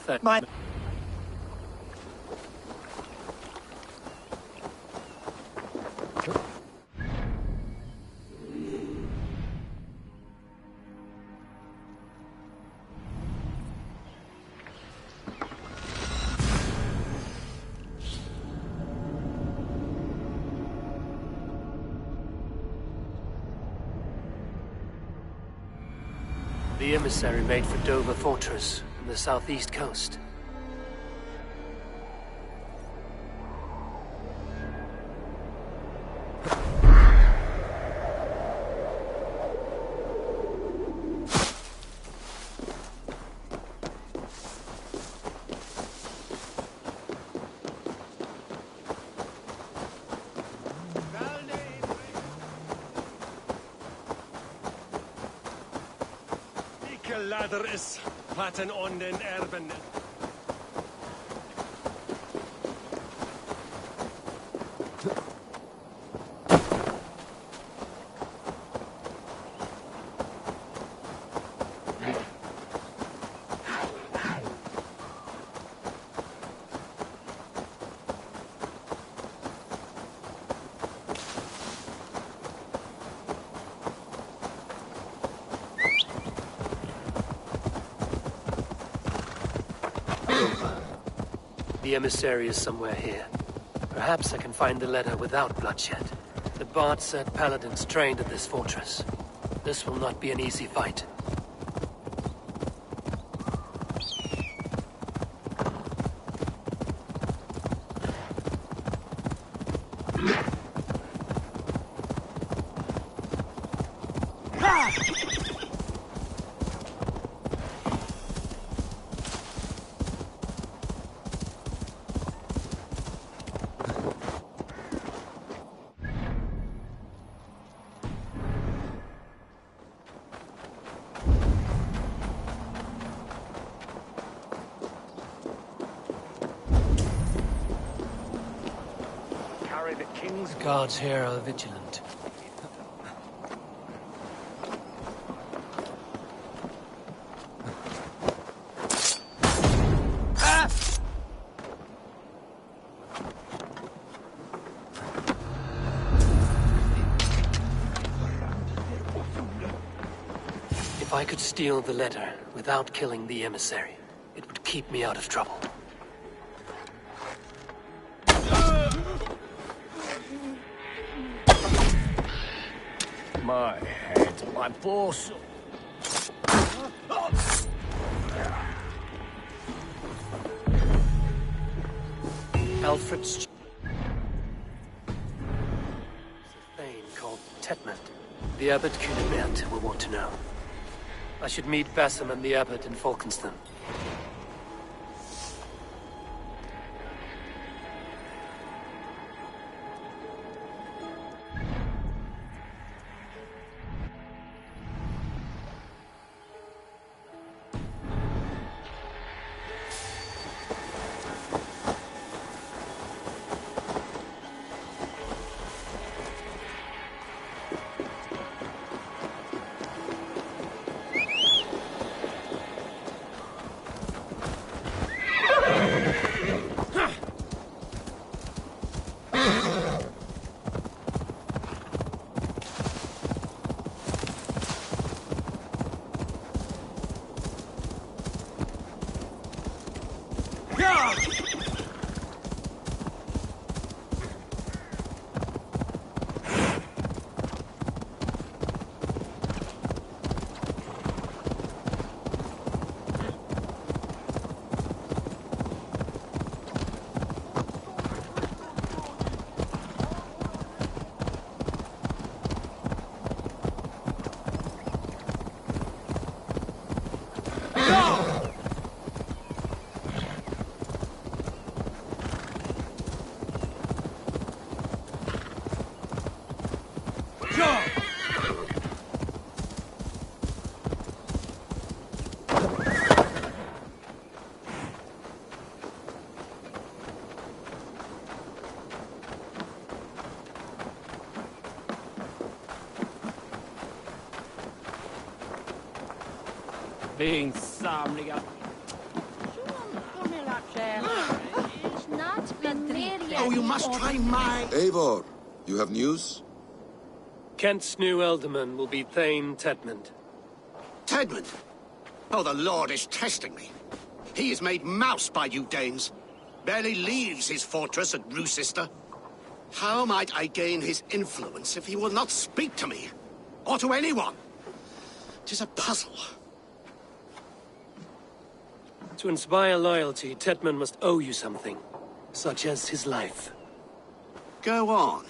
The emissary made for Dover Fortress on the southeast coast. Ladder is patten on den Erben. The emissary is somewhere here. Perhaps I can find the letter without bloodshed. The Bard said paladins trained at this fortress. This will not be an easy fight. The guards here are vigilant. If I could steal the letter without killing the emissary, it would keep me out of trouble. My head, my boss. Alfred's a thane called Tetmond. The Abbot Cunibert will want to know. I should meet Basim and the Abbot in Falkenstein. Being samliga. Oh, you must try my... Eivor, you have news? Kent's new ealdorman will be Thane Tetmond. Tedmund! Oh, the Lord is testing me. He is made mouse by you Danes. Barely leaves his fortress at Roosister. How might I gain his influence if he will not speak to me? Or to anyone? 'Tis a puzzle. To inspire loyalty, Tetmond must owe you something, such as his life. Go on.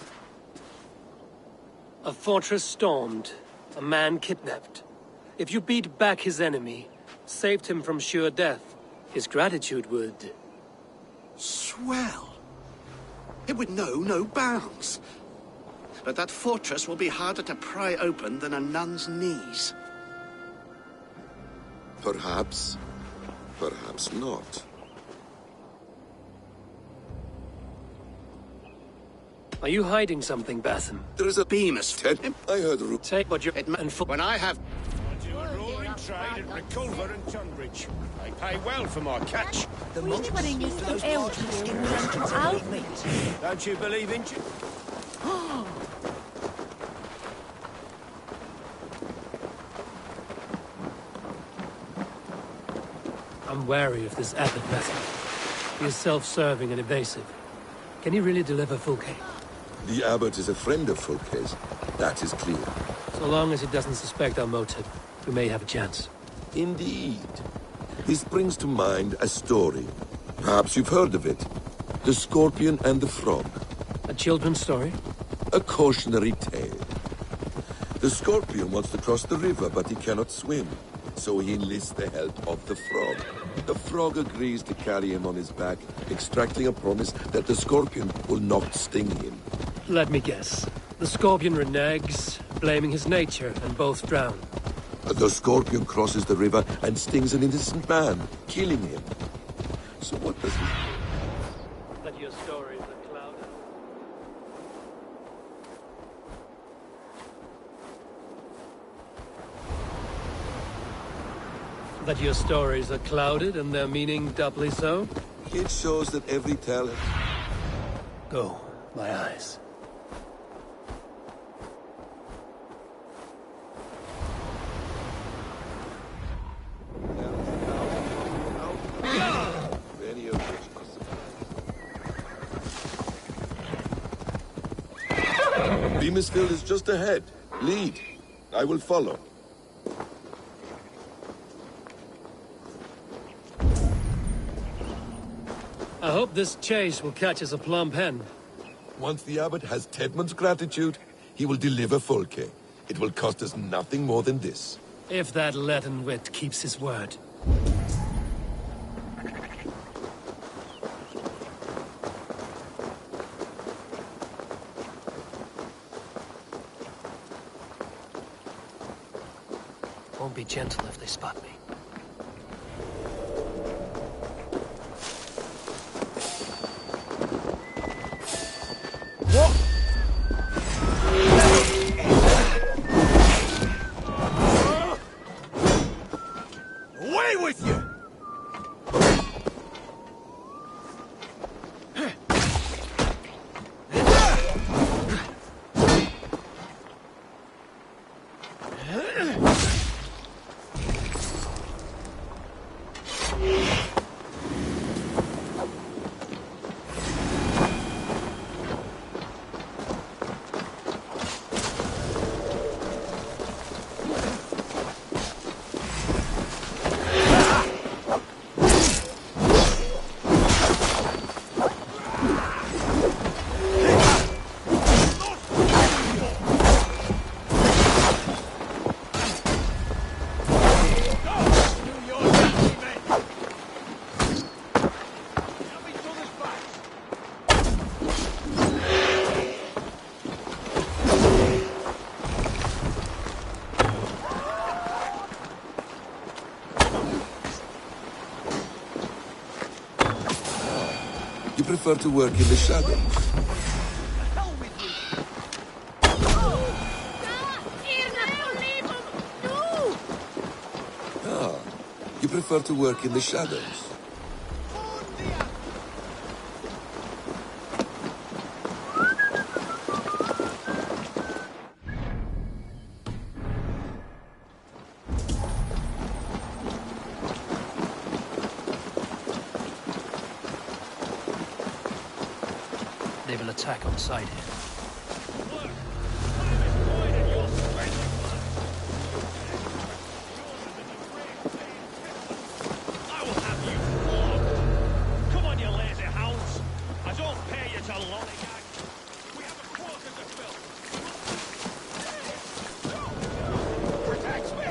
A fortress stormed, a man kidnapped. If you beat back his enemy, saved him from sure death, his gratitude would... Swell. It would know no bounds. But that fortress will be harder to pry open than a nun's knees. Perhaps. Perhaps not. Are you hiding something, Basim? There is a Bemis. Ted, I heard a Take what you're... When I have... I do a roaring trade at Reculver and Tunbridge. They pay well for my catch. The monks use those parchment skins. Don't you believe in... I'm wary of this Abbot Basim. He is self-serving and evasive. Can he really deliver Fulke? The abbot is a friend of Fulke's. That is clear. So long as he doesn't suspect our motive, we may have a chance. Indeed. This brings to mind a story. Perhaps you've heard of it. The Scorpion and the Frog. A children's story? A cautionary tale. The Scorpion wants to cross the river, but he cannot swim. So he enlists the help of the Frog. The Frog agrees to carry him on his back, extracting a promise that the Scorpion will not sting him. Let me guess. The Scorpion reneges, blaming his nature, and both drown. The Scorpion crosses the river and stings an innocent man, killing him. So what does he... That your stories are clouded. That your stories are clouded and their meaning doubly so? It shows that every tale... Go, my eyes. Many of which are... Beamisfield is just ahead. Lead. I will follow. I hope this chase will catch us a plump hen. Once the abbot has Tedmund's gratitude, he will deliver Fulke. It will cost us nothing more than this. If that Latin wit keeps his word. Won't be gentle if they spot me. Away with you! You prefer to work in the shadows. Ah, you prefer to work in the shadows. They will attack on sight here. I will have you flogged. Come on, you lazy hounds. I don't pay you to lollygag. We have a quarter to fill. Protect me!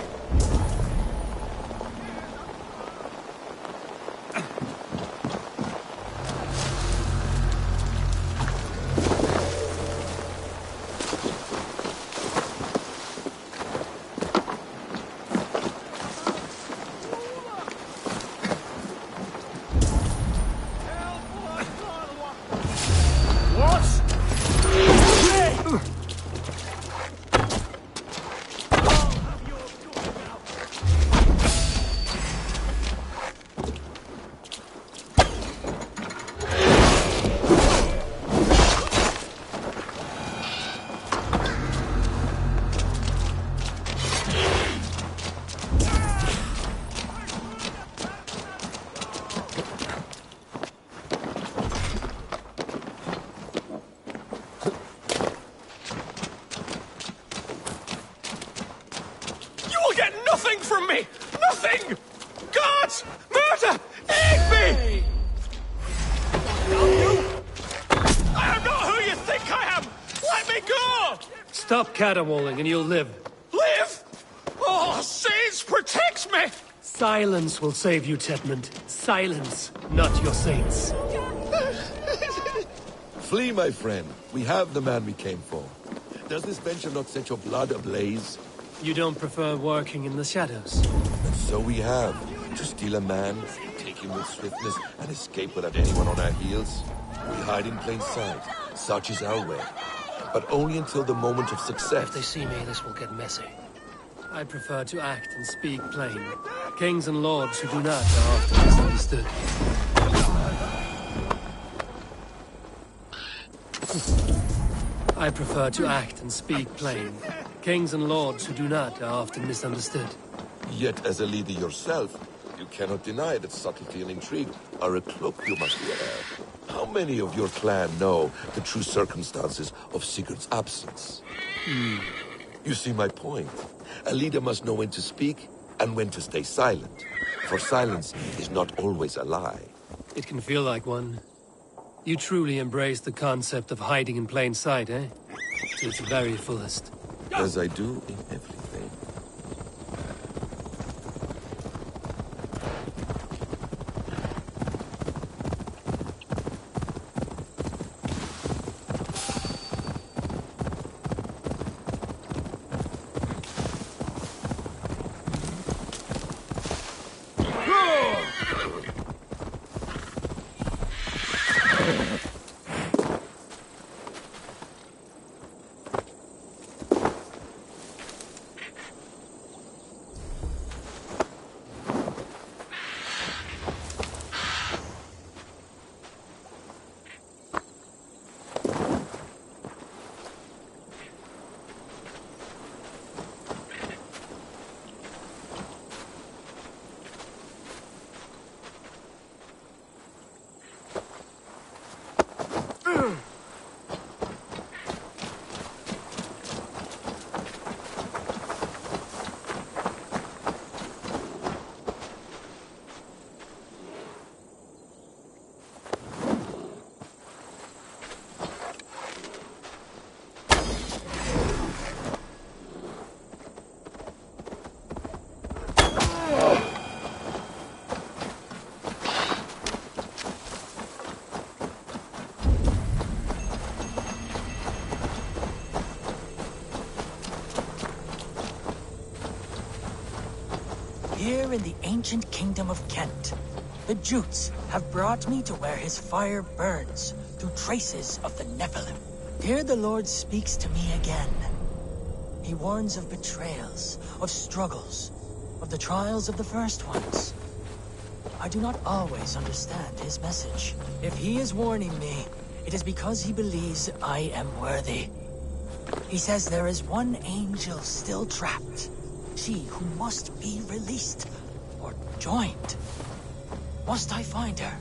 me! Nothing! Guards! Murder! Aid me! I am not who you think I am! Let me go! Stop caterwauling and you'll live. Live? Oh, saints, protect me! Silence will save you, Tedmund. Silence, not your saints. Flee, my friend. We have the man we came for. Does this venture not set your blood ablaze? You don't prefer working in the shadows? And so we have. To steal a man, take him with swiftness, and escape without anyone on our heels. We hide in plain sight. Such is our way. But only until the moment of success. If they see me, this will get messy. I prefer to act and speak plain. Kings and lords who do not are often misunderstood. I prefer to act and speak plain. Kings and lords who do not are often misunderstood. Yet, as a leader yourself, you cannot deny that subtlety and intrigue are a cloak you must wear. How many of your clan know the true circumstances of Sigurd's absence? You see my point. A leader must know when to speak and when to stay silent. For silence is not always a lie. It can feel like one. You truly embrace the concept of hiding in plain sight, eh? To its very fullest. As I do in everything. Here in the ancient kingdom of Kent, the Jutes have brought me to where his fire burns through traces of the Nephilim. Here the Lord speaks to me again. He warns of betrayals, of struggles, of the trials of the first ones. I do not always understand his message. If he is warning me, it is because he believes I am worthy. He says there is one angel still trapped. She who must be released, or joined. Must I find her?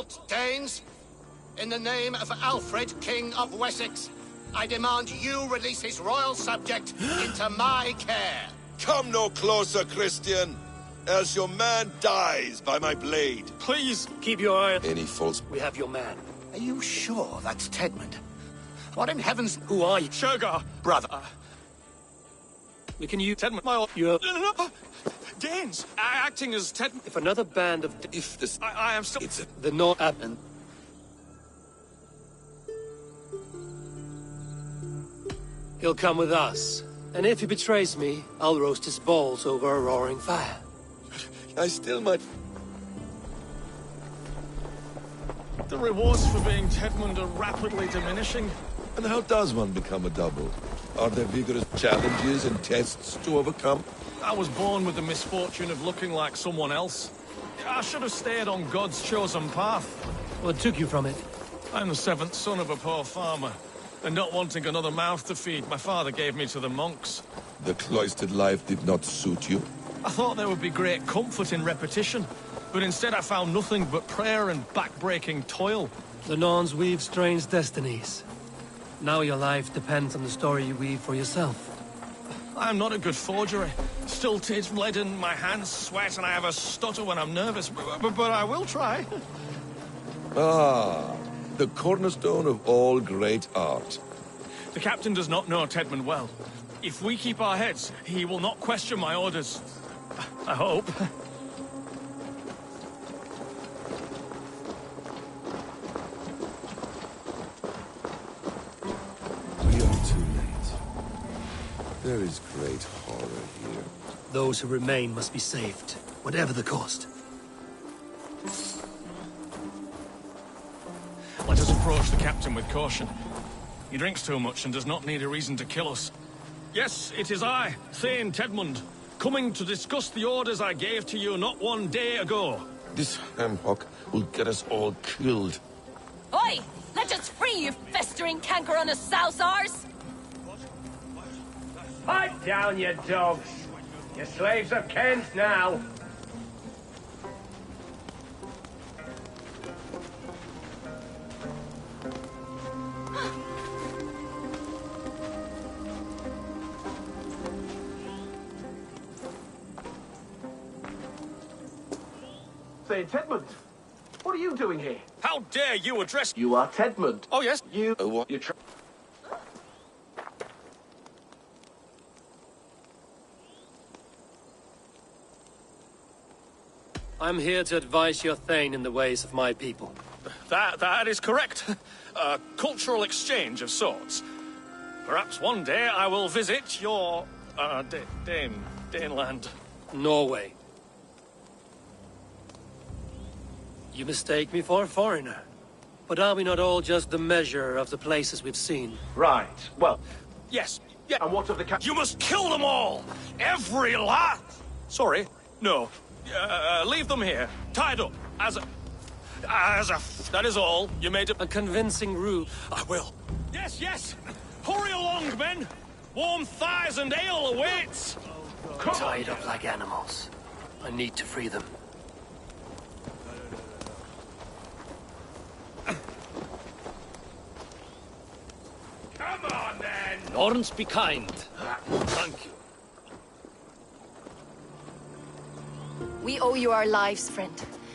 out, Danes! In the name of Alfred, King of Wessex, I demand you release his royal subject into my care. Come no closer, Christian, else your man dies by my blade. Please, keep your eye on... Any false... We have your man. Are you sure that's Tedmund? What in heaven's... Who are you? Sugar! Brother. We can use... Tedmund, my... You're... No. Danes! Acting as Tedmund... If another band of... If this... I am still... It's a... The North... And... He'll come with us. And if he betrays me, I'll roast his balls over a roaring fire. I still might... The rewards for being Tedmund are rapidly diminishing. And how does one become a double? Are there vigorous challenges and tests to overcome? I was born with the misfortune of looking like someone else. I should have stayed on God's chosen path. What took you from it? I'm the seventh son of a poor farmer. And not wanting another mouth to feed, my father gave me to the monks. The cloistered life did not suit you? I thought there would be great comfort in repetition, but instead I found nothing but prayer and back-breaking toil. The Norns weave strange destinies. Now your life depends on the story you weave for yourself. I'm not a good forgery. Stilted, leaden, my hands sweat, and I have a stutter when I'm nervous, but I will try. Ah, the cornerstone of all great art. The captain does not know Tedmund well. If we keep our heads, he will not question my orders. I hope. We are too late. There is great horror here. Those who remain must be saved, whatever the cost. Let us approach the captain with caution. He drinks too much and does not need a reason to kill us. Yes, it is I, Thane Tedmund, coming to discuss the orders I gave to you not one day ago. This hamhock will get us all killed. Oi! Let us free, you festering canker on a sousars! Pipe down, you dogs! Your slaves of Kent now! Say, Tedmund, what are you doing here? How dare you address... You are Tedmund. Oh, yes? You... what? You I'm here to advise your Thane in the ways of my people. That is correct. A cultural exchange of sorts. Perhaps one day I will visit your... Daneland. Norway. You mistake me for a foreigner. But are we not all just the measure of the places we've seen? Right. Well... Yes. Yeah. And what of the You must kill them all! Every last... Sorry. No. Leave them here. Tied up. As a... That is all. You made a convincing ruse. I will. Yes, yes! Hurry along, men! Warm thighs and ale awaits! Tied up like animals. I need to free them. Come on, then! Norns, be kind. Thank you. We owe you our lives, friend.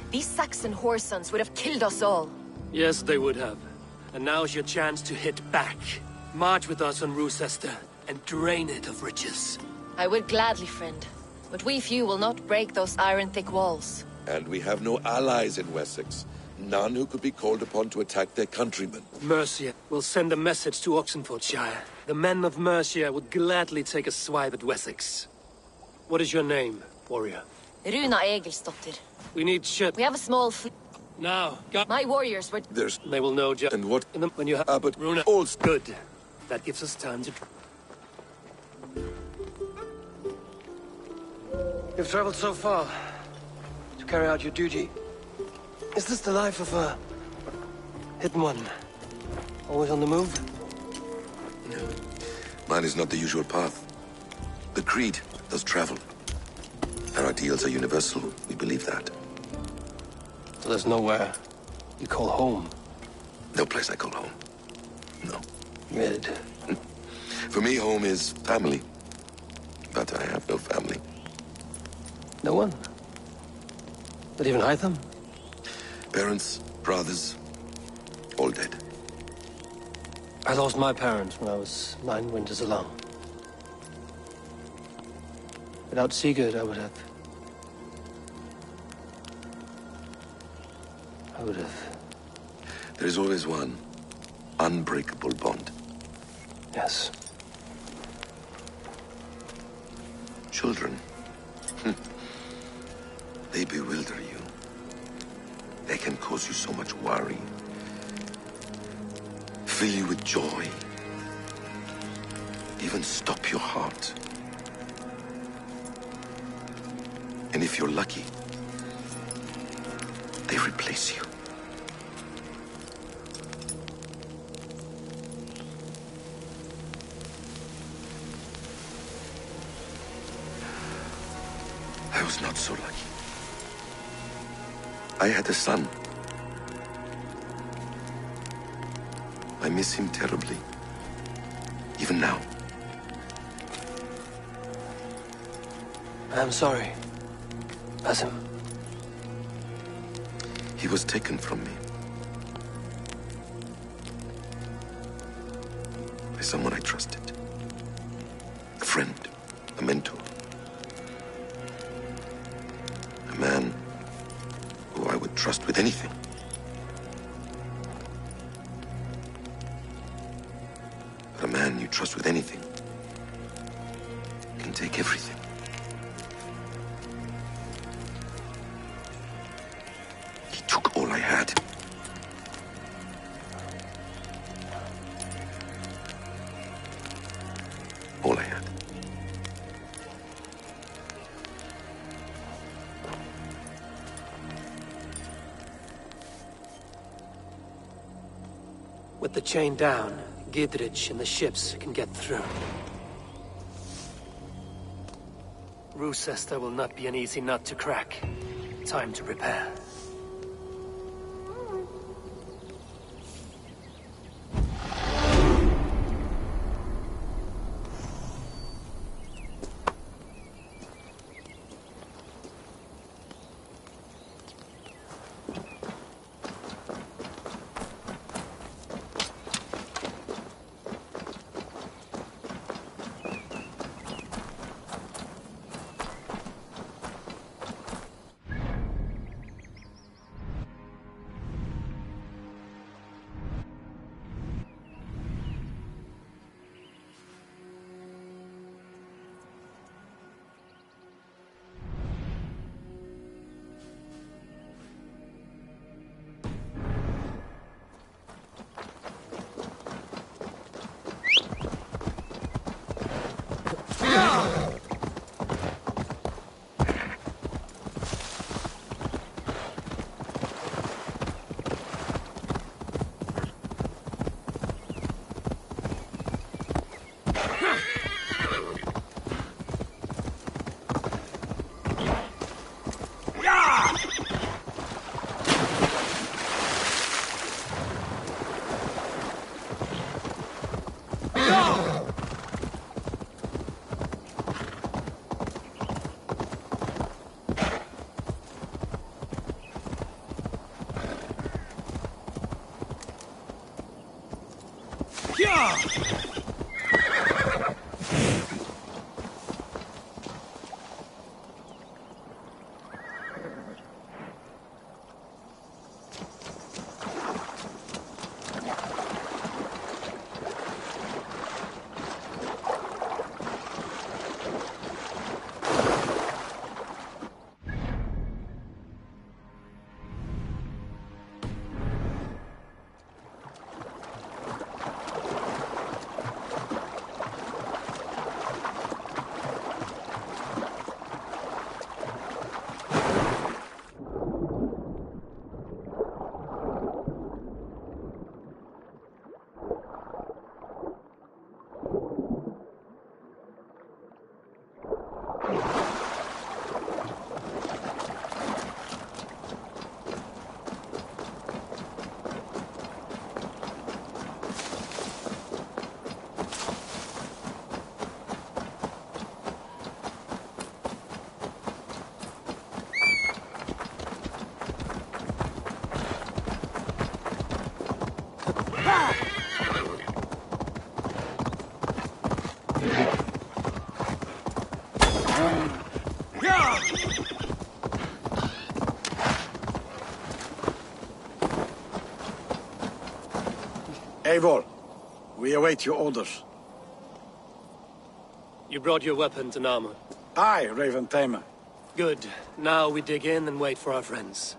These Saxon whoresons would have killed us all. Yes, they would have. And now's your chance to hit back. March with us on Rochester and drain it of riches. I would gladly, friend. But we few will not break those iron-thick walls. And we have no allies in Wessex. None who could be called upon to attack their countrymen. Mercia will send a message to Oxenfordshire. The men of Mercia would gladly take a swipe at Wessex. What is your name, warrior? Runa Egilsdotter. We need ship. We have a small fleet. Now, my warriors were... They will know just... And what? When you have... but Runa... Also... Good. That gives us time to... You've traveled so far to carry out your duty. Is this the life of a hidden one? Always on the move? Mine is not the usual path. The Creed does travel. Our ideals are universal. We believe that. So there's nowhere you call home? No place I call home. No. Good. For me, home is family. But I have no family. No one? Not even Hytham? Parents, brothers, all dead. I lost my parents when I was 9 winters alone. Without Sigurd, I would have... There is always one unbreakable bond. Yes. Children. They bewilder you. They can cause you so much worry. Fill you with joy. Even stop your heart. And if you're lucky, they replace you. I was not so lucky. I had a son. I miss him terribly. Even now. I'm sorry. Basim. He was taken from me. By someone I trusted. A friend. A mentor. A man who I would trust with anything. But a man you trust with anything can take everything. He took all I had. All I had. With the chain down, Gidrich and the ships can get through. Roosester will not be an easy nut to crack. Time to prepare. Eivor, we await your orders. You brought your weapons and armor. Aye, Raven Tamer. Good. Now we dig in and wait for our friends.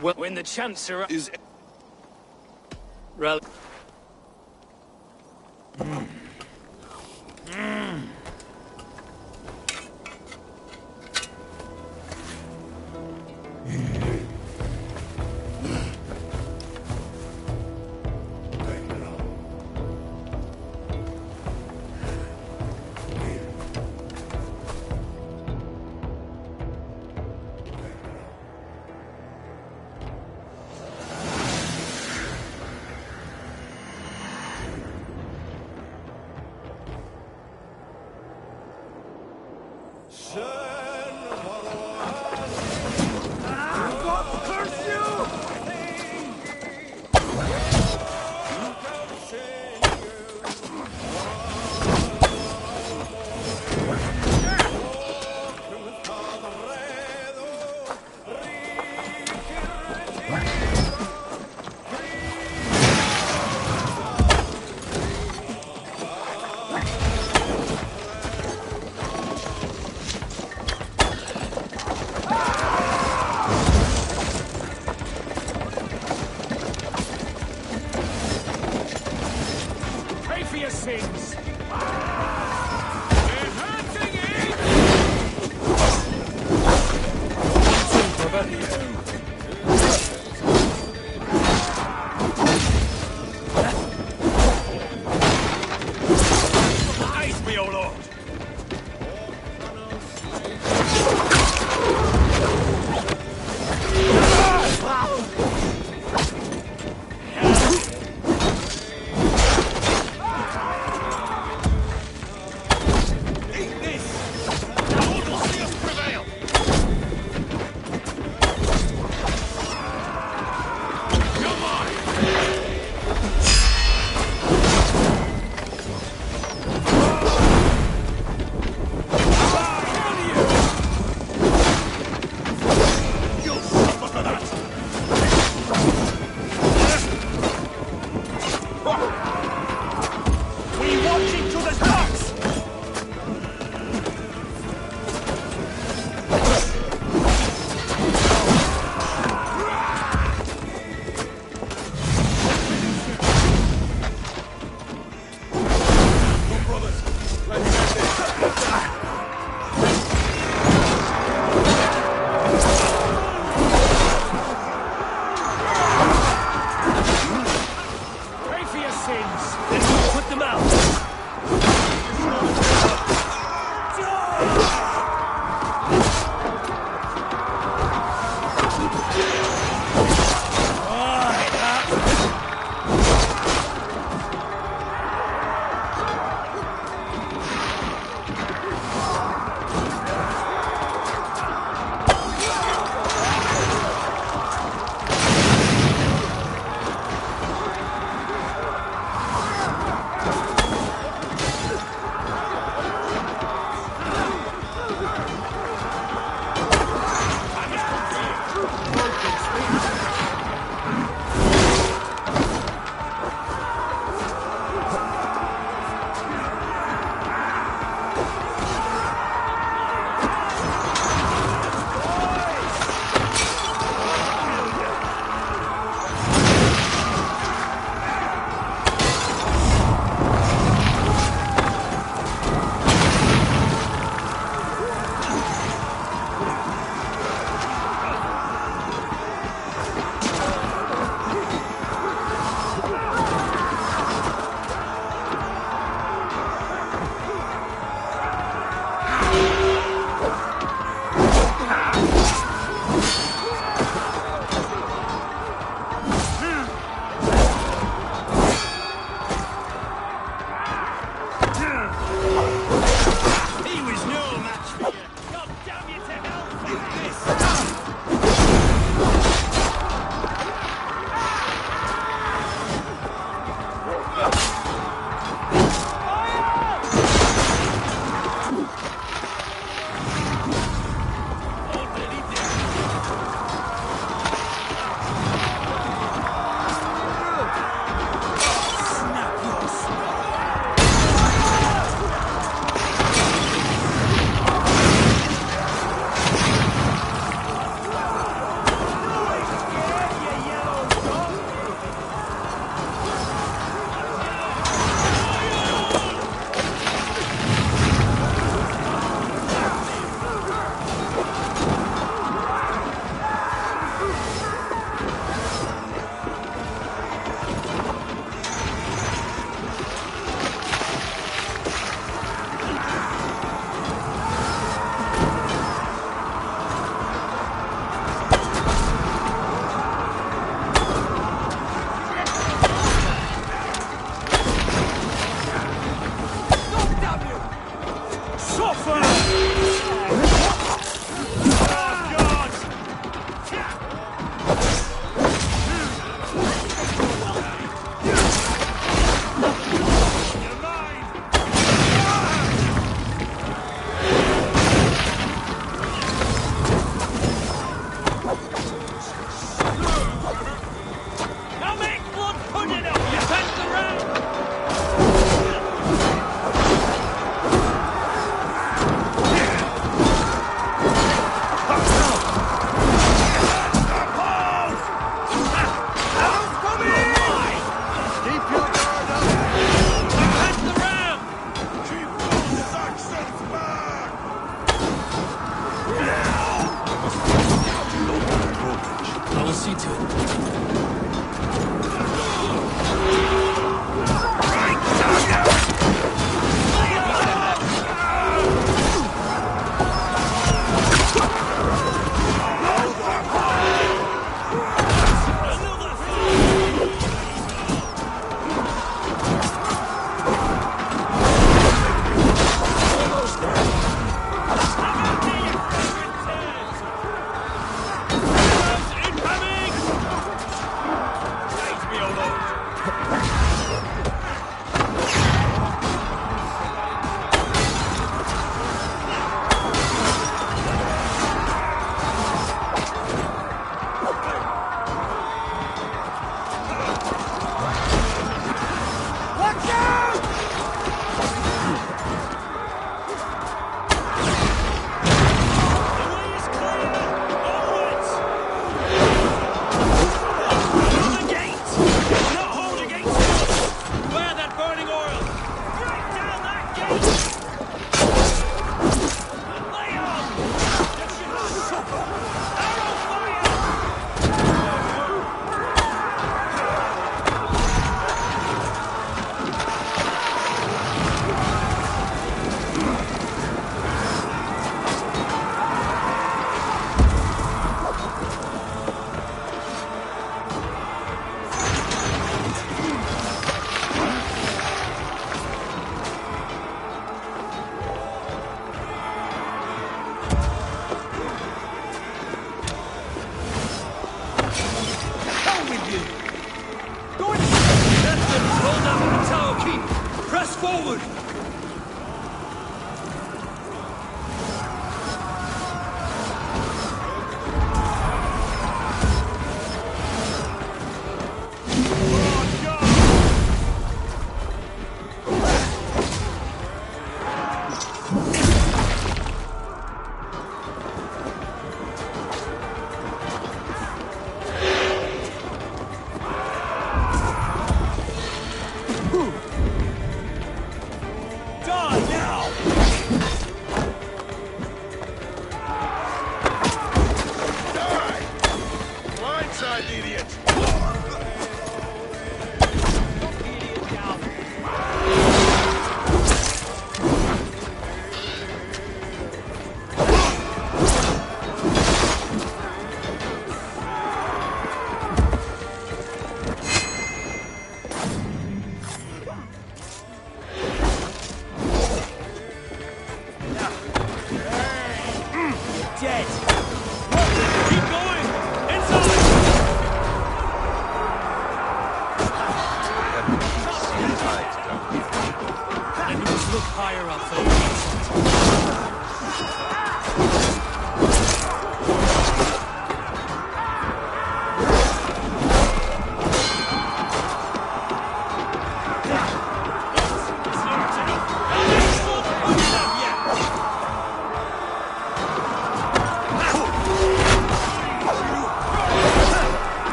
When the Chancellor is... Rel...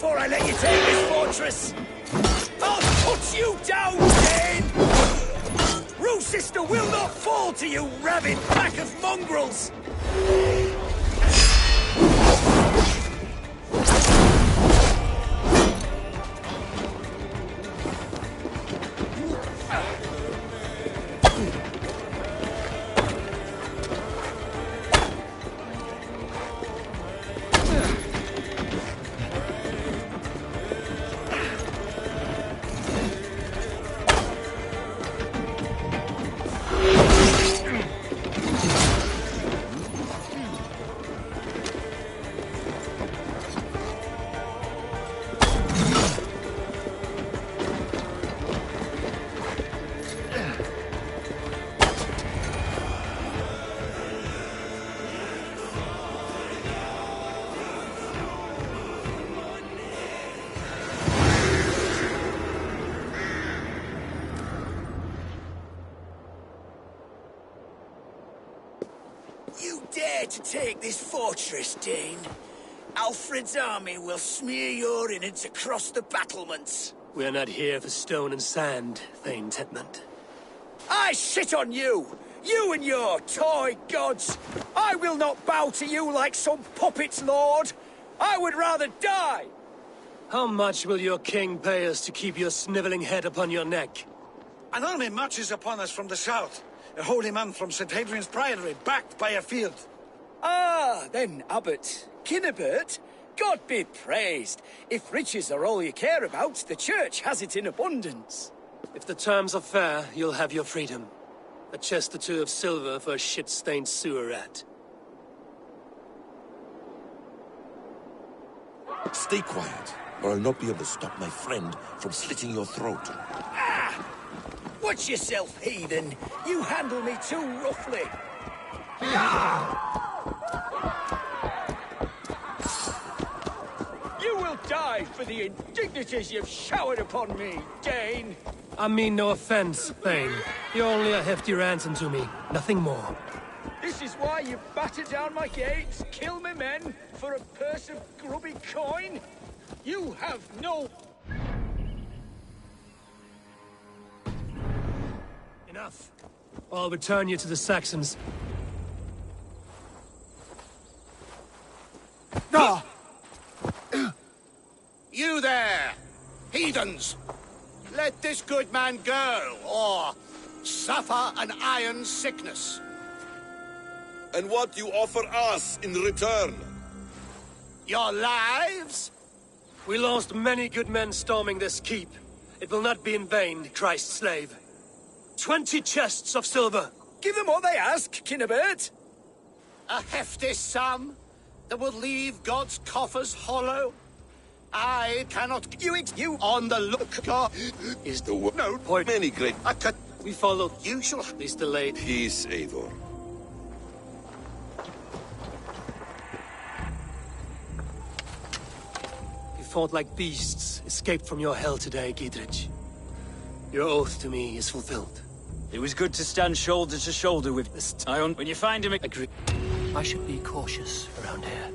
before I let you take this fortress! I'll put you down, Dane! Rue Sister will not fall to you, rabid pack of mongrels! dare to take this fortress, Dane, Alfred's army will smear your innards across the battlements. We're not here for stone and sand, Thane Tedmund. I sit on you! You and your toy gods! I will not bow to you like some puppet's lord! I would rather die! How much will your king pay us to keep your sniveling head upon your neck? An army marches upon us from the south. A holy man from St. Hadrian's Priory, backed by a field. Ah, then, Abbot Kinnebert, God be praised. If riches are all you care about, the church has it in abundance. If the terms are fair, you'll have your freedom. A chest or two of silver for a shit-stained sewer rat. Stay quiet, or I'll not be able to stop my friend from slitting your throat. Ah! Watch yourself, heathen. You handle me too roughly. You will die for the indignities you've showered upon me, Dane. I mean no offense, Thane. You're only a hefty ransom to me, nothing more. This is why you batter down my gates, kill my men, for a purse of grubby coin? You have no... Enough. I'll return you to the Saxons. No! You there! Heathens! Let this good man go, or suffer an iron sickness. And what you offer us in return? Your lives? We lost many good men storming this keep. It will not be in vain, Christ's slave. 20 chests of silver. Give them what they ask, Kinnebert. A hefty sum that will leave God's coffers hollow. I cannot... You on the lookout Is the word... No, point many great... We followed. You shall be delayed. Peace, Eivor. You fought like beasts, escaped from your hell today, Gidrich. Your oath to me is fulfilled. It was good to stand shoulder to shoulder with this Tion. When you find him... Agree. I should be cautious around here.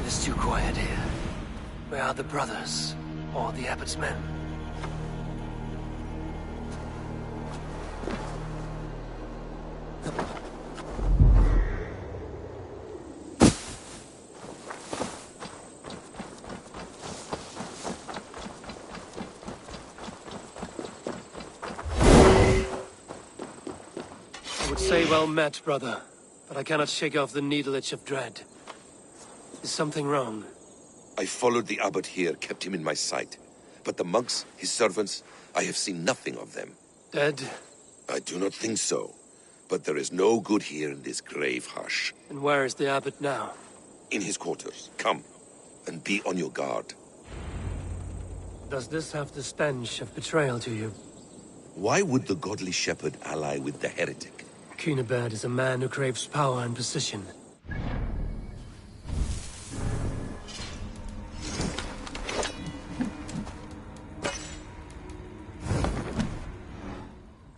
It's too quiet here. Where are the brothers? Or the Abbot's men? I would say well met, brother. But I cannot shake off the needle itch of dread. Is something wrong? I followed the abbot here, kept him in my sight. But the monks, his servants, I have seen nothing of them. Dead? I do not think so. But there is no good here in this grave hush. And where is the abbot now? In his quarters. Come, and be on your guard. Does this have the stench of betrayal to you? Why would the godly shepherd ally with the heretic? Cunebert is a man who craves power and position.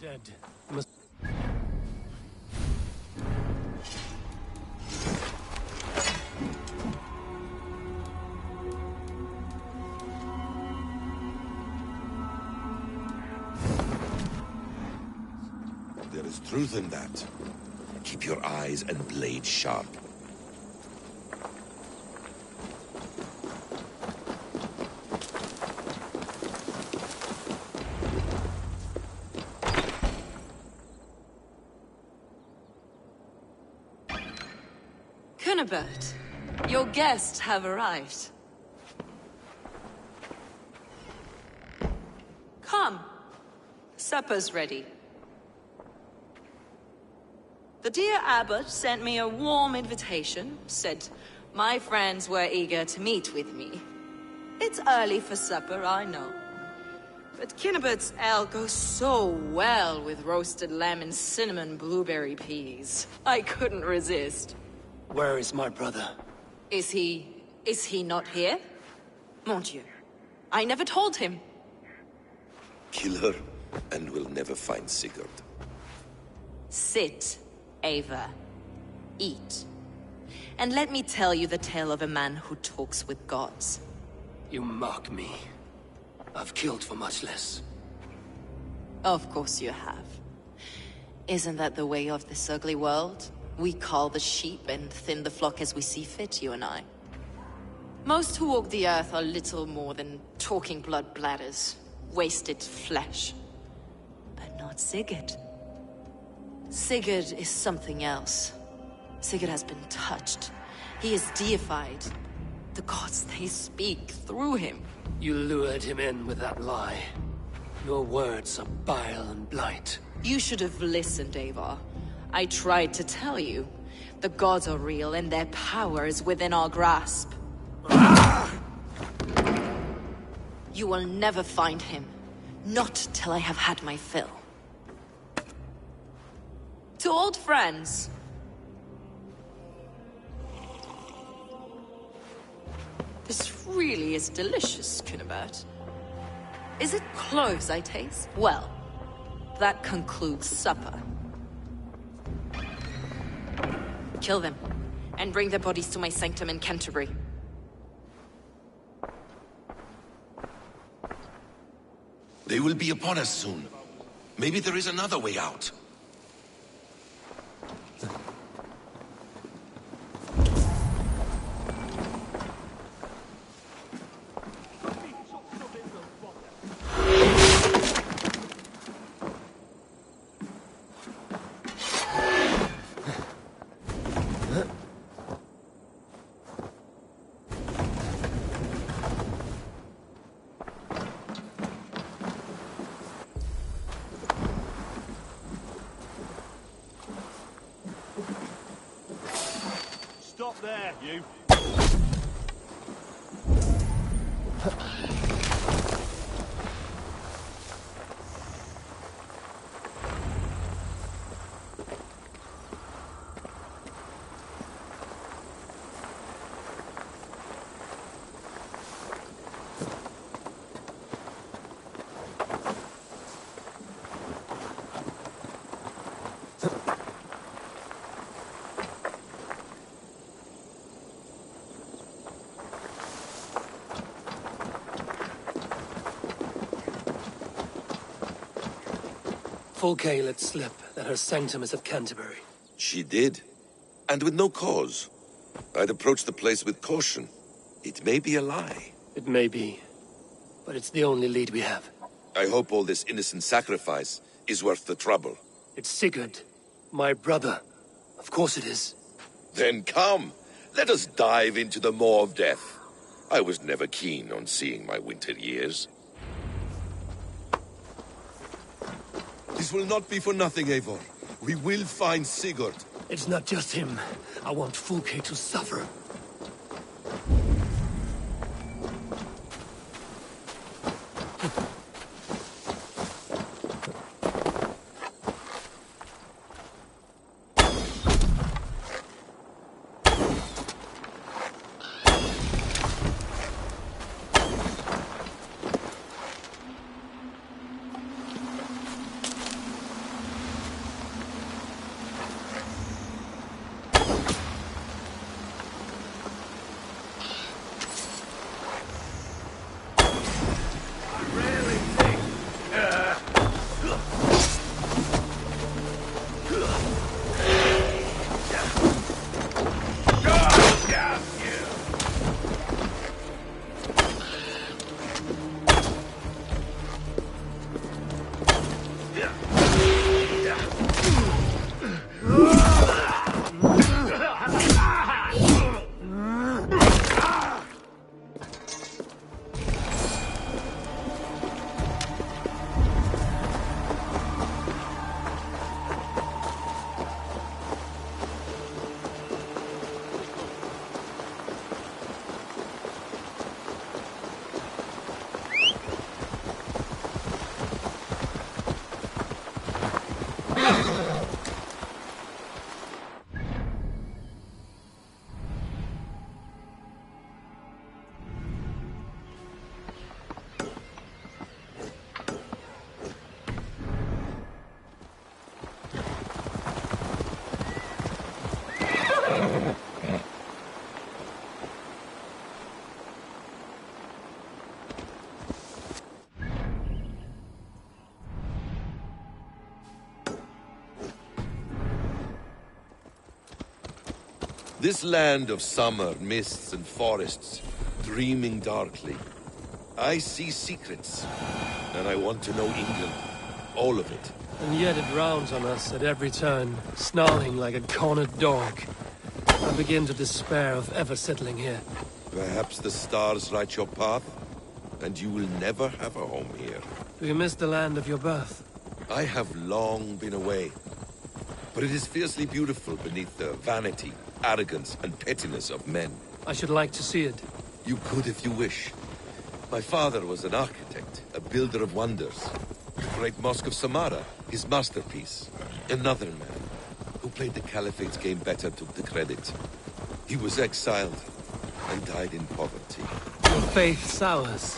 Dead. Must... There is truth in that. Keep your eyes and blade sharp. Cunebert, your guests have arrived. Come. Supper's ready. The dear abbot sent me a warm invitation, said my friends were eager to meet with me. It's early for supper, I know. But Kinnibert's ale goes so well with roasted lamb and cinnamon blueberry peas. I couldn't resist. Where is my brother? Is he not here? Mon Dieu. I never told him. Kill her, and we'll never find Sigurd. Sit, Ava. Eat. And let me tell you the tale of a man who talks with gods. You mock me. I've killed for much less. Of course you have. Isn't that the way of this ugly world? We cull the sheep and thin the flock as we see fit, you and I. Most who walk the earth are little more than talking blood bladders, wasted flesh. But not Sigurd. Sigurd is something else. Sigurd has been touched. He is deified. The gods, they speak through him. You lured him in with that lie. Your words are bile and blight. You should have listened, Avar. I tried to tell you. The gods are real and their power is within our grasp. You will never find him. Not till I have had my fill. To old friends. This really is delicious, Kinnebert. Is it cloves I taste? Well, that concludes supper. Kill them, and bring their bodies to my sanctum in Canterbury. They will be upon us soon. Maybe there is another way out. Stop there, you. Fulke let slip that her sanctum is at Canterbury. She did. And with no cause. I'd approach the place with caution. It may be a lie. It may be. But it's the only lead we have. I hope all this innocent sacrifice is worth the trouble. It's Sigurd. My brother. Of course it is. Then come. Let us dive into the maw of death. I was never keen on seeing my winter years. This will not be for nothing, Eivor. We will find Sigurd. It's not just him. I want Fulke to suffer. This land of summer, mists and forests, dreaming darkly. I see secrets, and I want to know England. All of it. And yet it rounds on us at every turn, snarling like a cornered dog. I begin to despair of ever settling here. Perhaps the stars write your path, and you will never have a home here. Do you miss the land of your birth? I have long been away, but it is fiercely beautiful beneath the vanity, arrogance, and pettiness of men. I should like to see it. You could if you wish. My father was an architect, a builder of wonders. The Great Mosque of Samarra, his masterpiece. Another man, who played the Caliphate's game better, took the credit. He was exiled, and died in poverty. Your faith sours.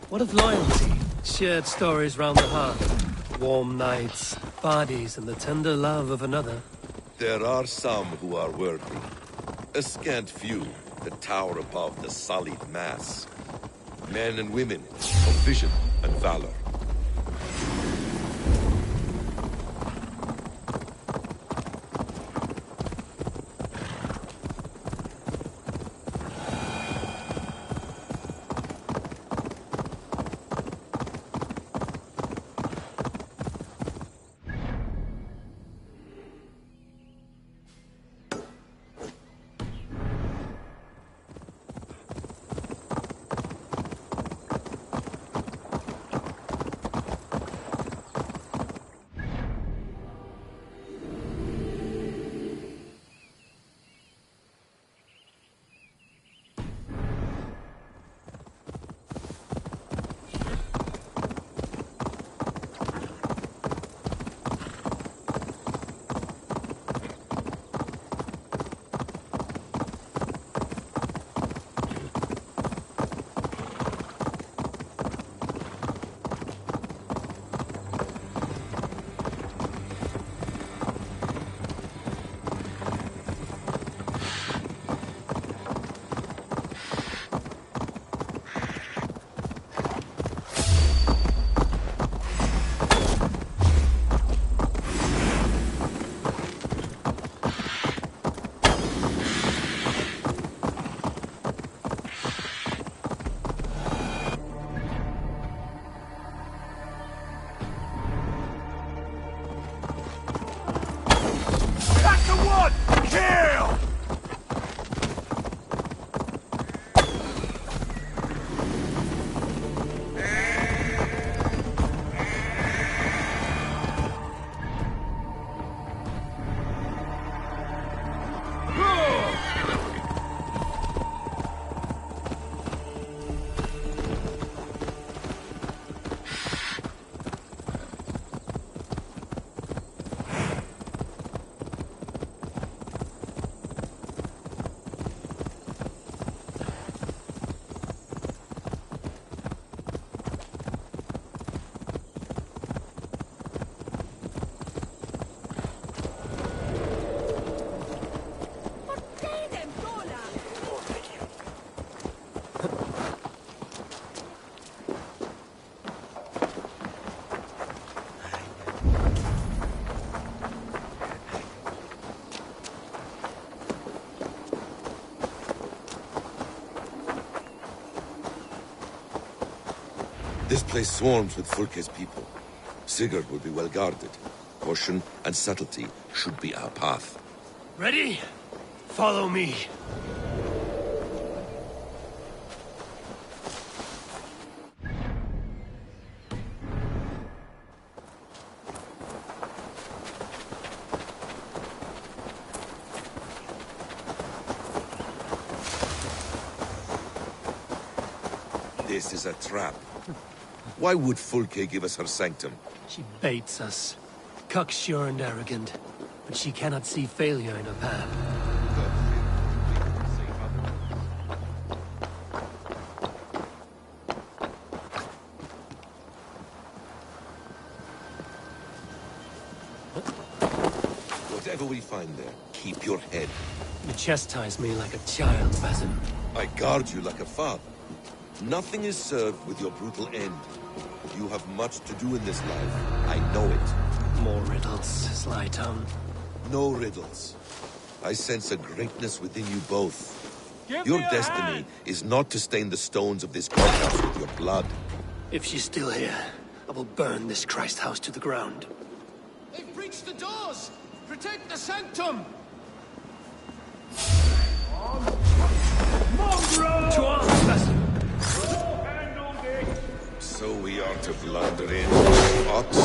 What of loyalty? Shared stories round the hearth. Warm nights, parties, and the tender love of another. There are some who are worthy. A scant few that tower above the sullied mass. Men and women of vision and valor. This place swarms with Fulke's people. Sigurd will be well guarded. Caution and subtlety should be our path. Ready? Follow me. This is a trap. Why would Fulke give us her sanctum? She baits us. Cocksure and arrogant. But she cannot see failure in her path. Whatever we find there, keep your head. You chastise me like a child, Basim. I guard you like a father. Nothing is served with your brutal end. You have much to do in this life. I know it. More riddles, sly tongue. No riddles. I sense a greatness within you both. Give Your me a destiny hand. is not to stain the stones of this courthouse with your blood. If she's still here, I will burn this Christ house to the ground. They've breached the doors! Protect the sanctum! To arms, Master. So we are to blunder in, Ox.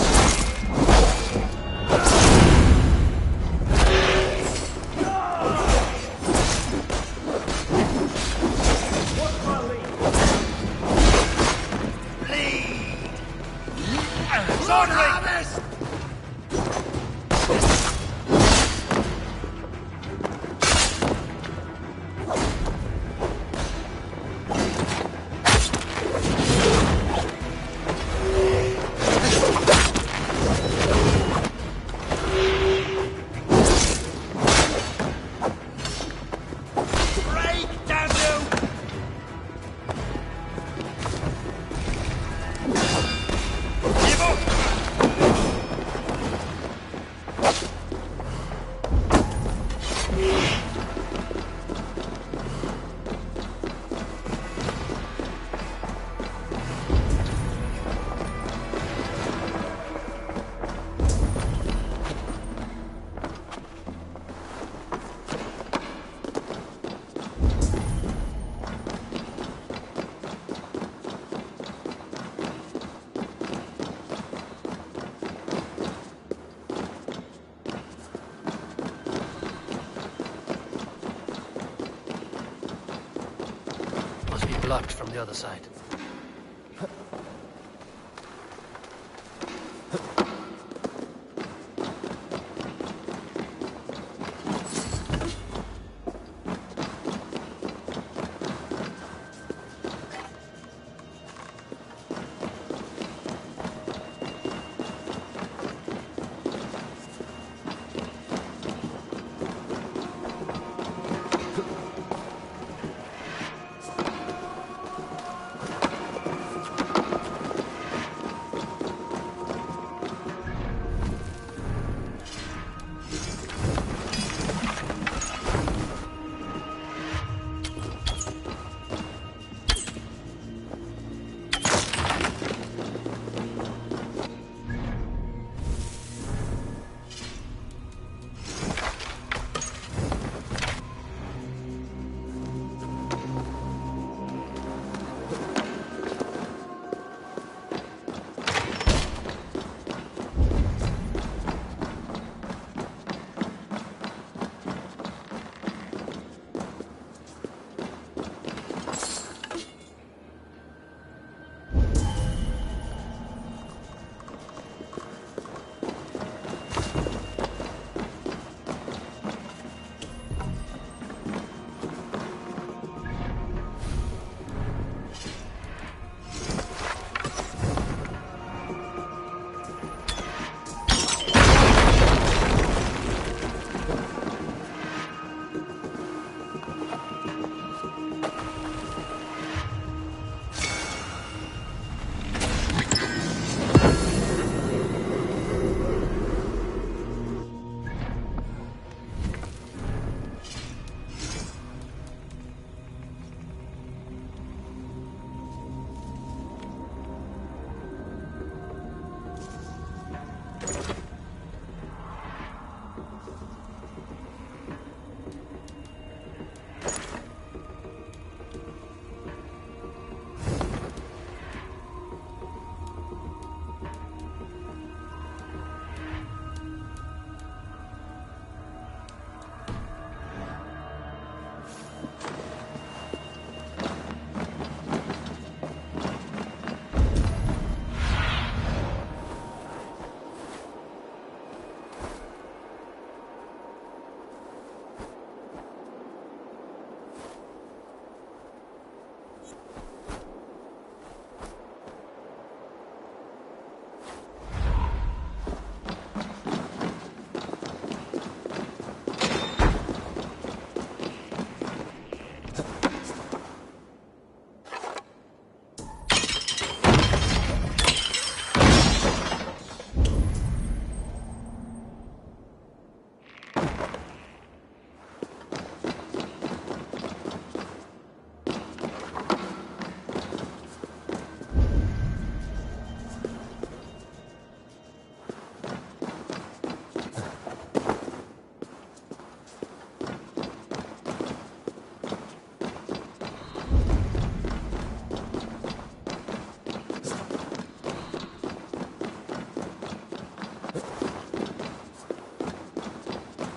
Must be blocked from the other side.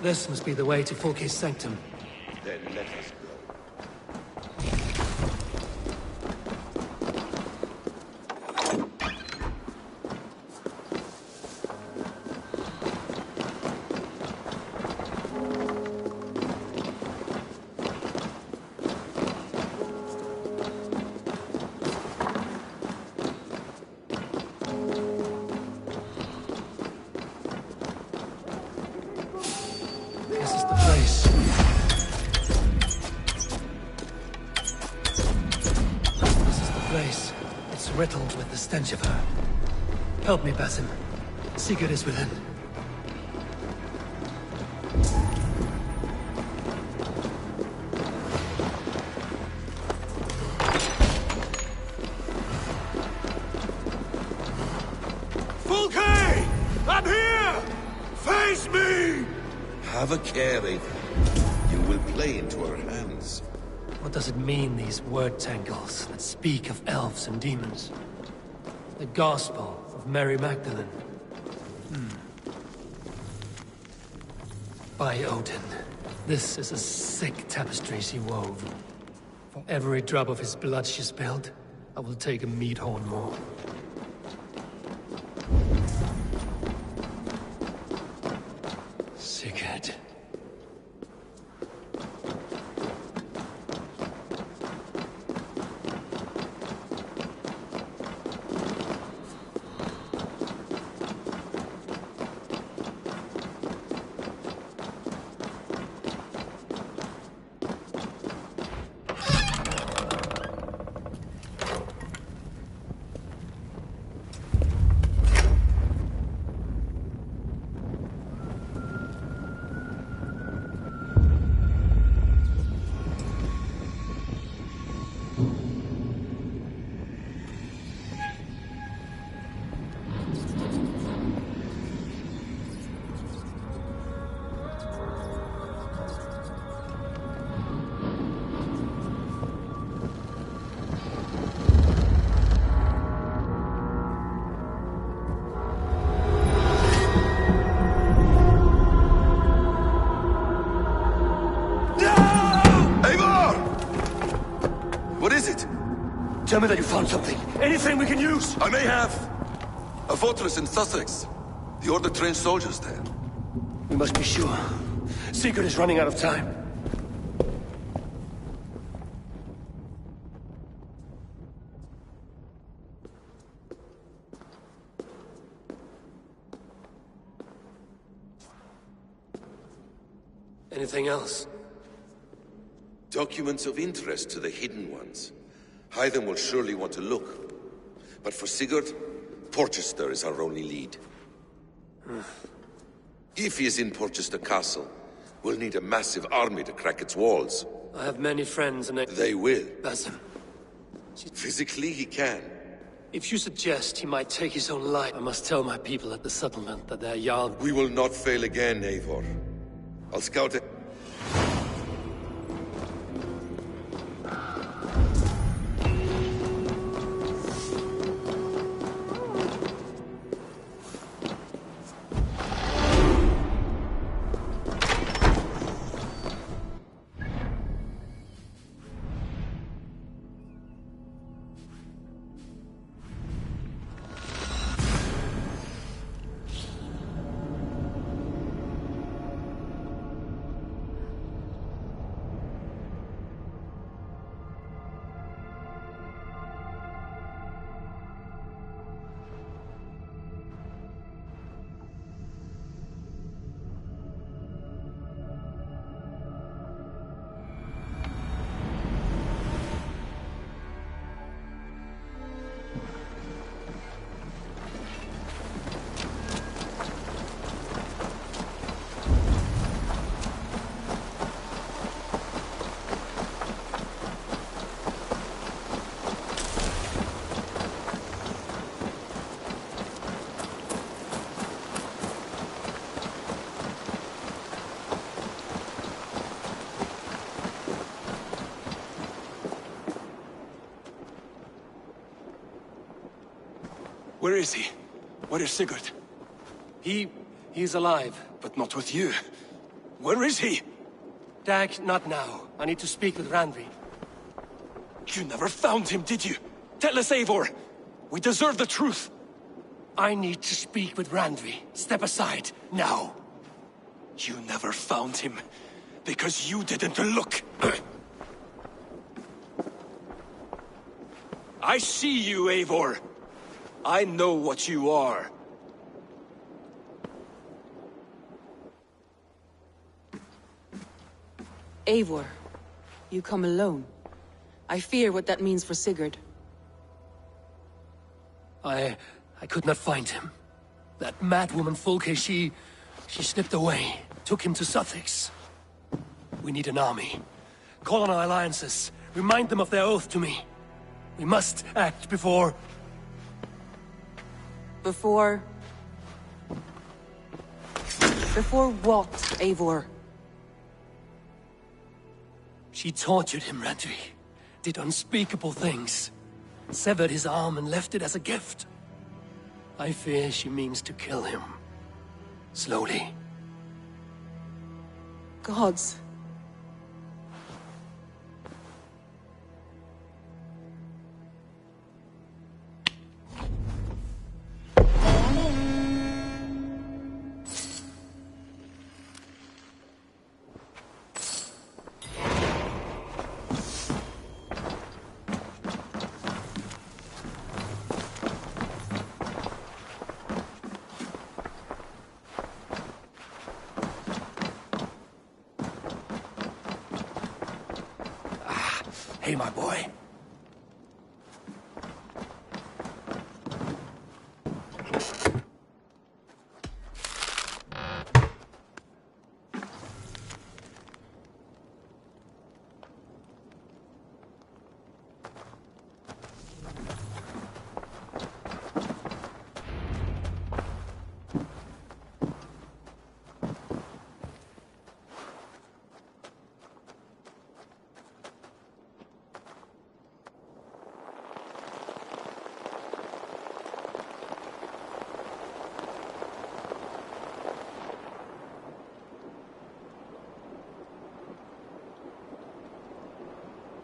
This must be the way to Fulke's sanctum. Then let us go. This is the place. This is the place. It's riddled with the stench of her. Help me, Basim. Sigurd is within. Fulke! I'm here! Face me! Have a care, Eivor. You will play into our hands. What does it mean, these word tangles that speak of elves and demons? The Gospel of Mary Magdalene. By Odin, this is a sick tapestry she wove. For every drop of his blood she spilled, I will take a mead horn more. Sigurd. Tell me that you found something. Anything we can use. I may have. A fortress in Sussex. The Order trained soldiers there. We must be sure. Sigurd is running out of time. Anything else? Documents of interest to the Hidden Ones. Hythen will surely want to look. But for Sigurd, Porchester is our only lead. If he is in Porchester Castle, we'll need a massive army to crack its walls. I have many friends and They will. Basim. Physically, he can. If you suggest he might take his own life, I must tell my people at the settlement that their Jarl... We will not fail again, Eivor. I'll scout it. Where is he? Where is Sigurd? He's alive. But not with you. Where is he? Dag, not now. I need to speak with Randvi. You never found him, did you? Tell us, Eivor. We deserve the truth. I need to speak with Randvi. Step aside, now. You never found him, because you didn't look. I see you, Eivor. I know what you are. Eivor, you come alone. I fear what that means for Sigurd. I could not find him. That madwoman Folke, she slipped away, took him to Sussex. We need an army. Call on our alliances. Remind them of their oath to me. We must act before... Before what, Eivor? She tortured him, Randvi. Did unspeakable things. Severed his arm and left it as a gift. I fear she means to kill him. Slowly. Gods. Hey, my boy.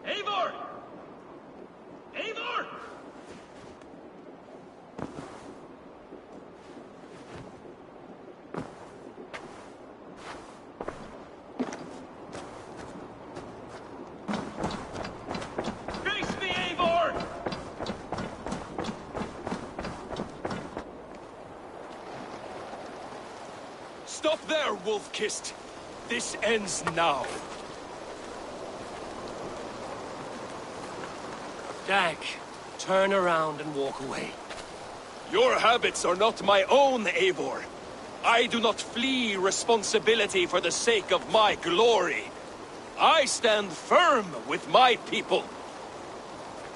Eivor! Eivor! Face me, Eivor! Stop there, wolf-kissed. This ends now. Dag, turn around and walk away. Your habits are not my own, Eivor. I do not flee responsibility for the sake of my glory. I stand firm with my people.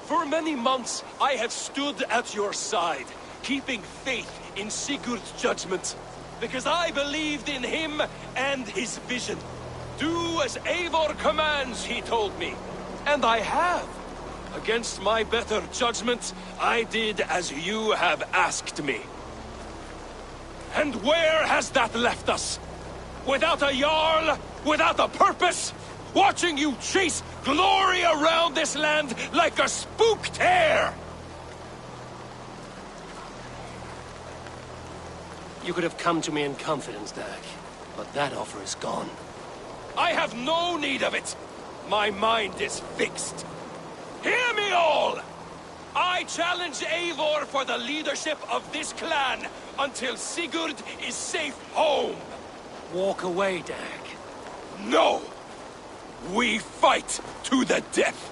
For many months, I have stood at your side, keeping faith in Sigurd's judgment, because I believed in him and his vision. Do as Eivor commands, he told me, and I have. Against my better judgment, I did as you have asked me. And where has that left us? Without a Jarl? Without a purpose? Watching you chase glory around this land like a spooked hare! You could have come to me in confidence, Dag, but that offer is gone. I have no need of it! My mind is fixed. Hear me all! I challenge Eivor for the leadership of this clan until Sigurd is safe home. Walk away, Dag. No! We fight to the death!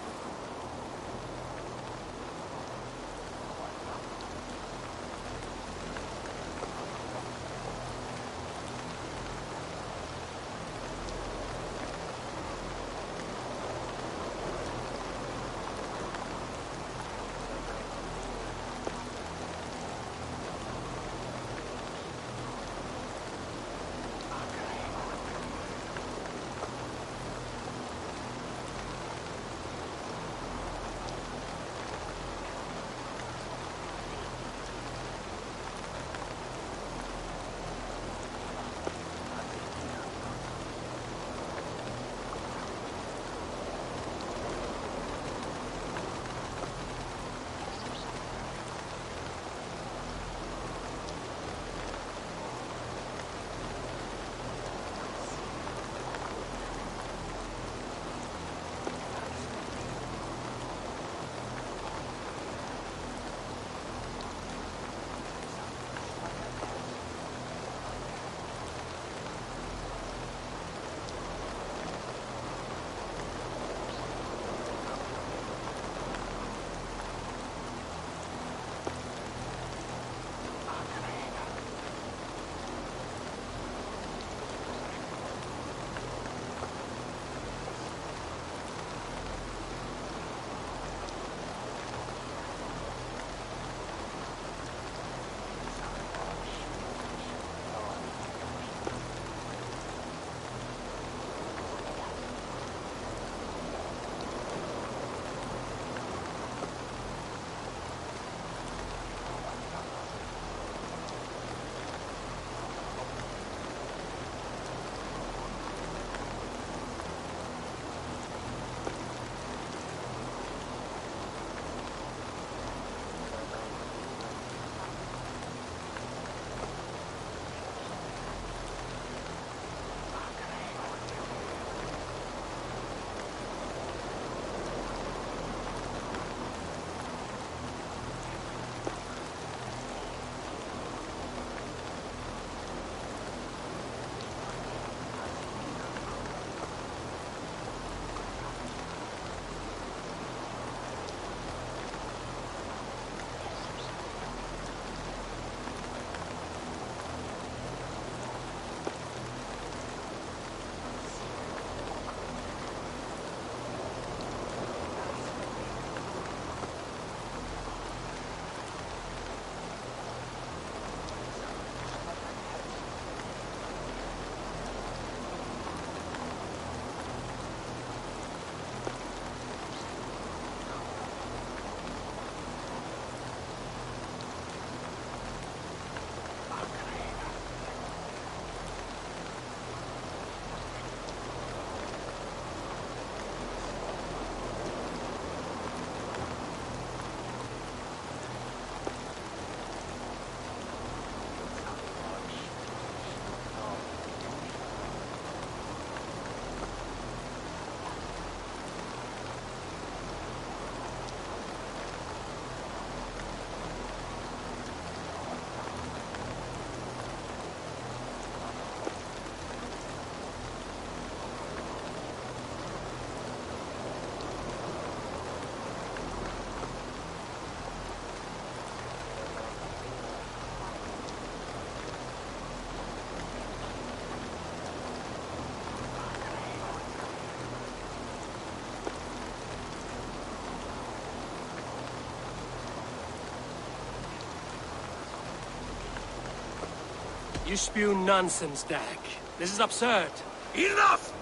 You spew nonsense, Dag. This is absurd. Enough!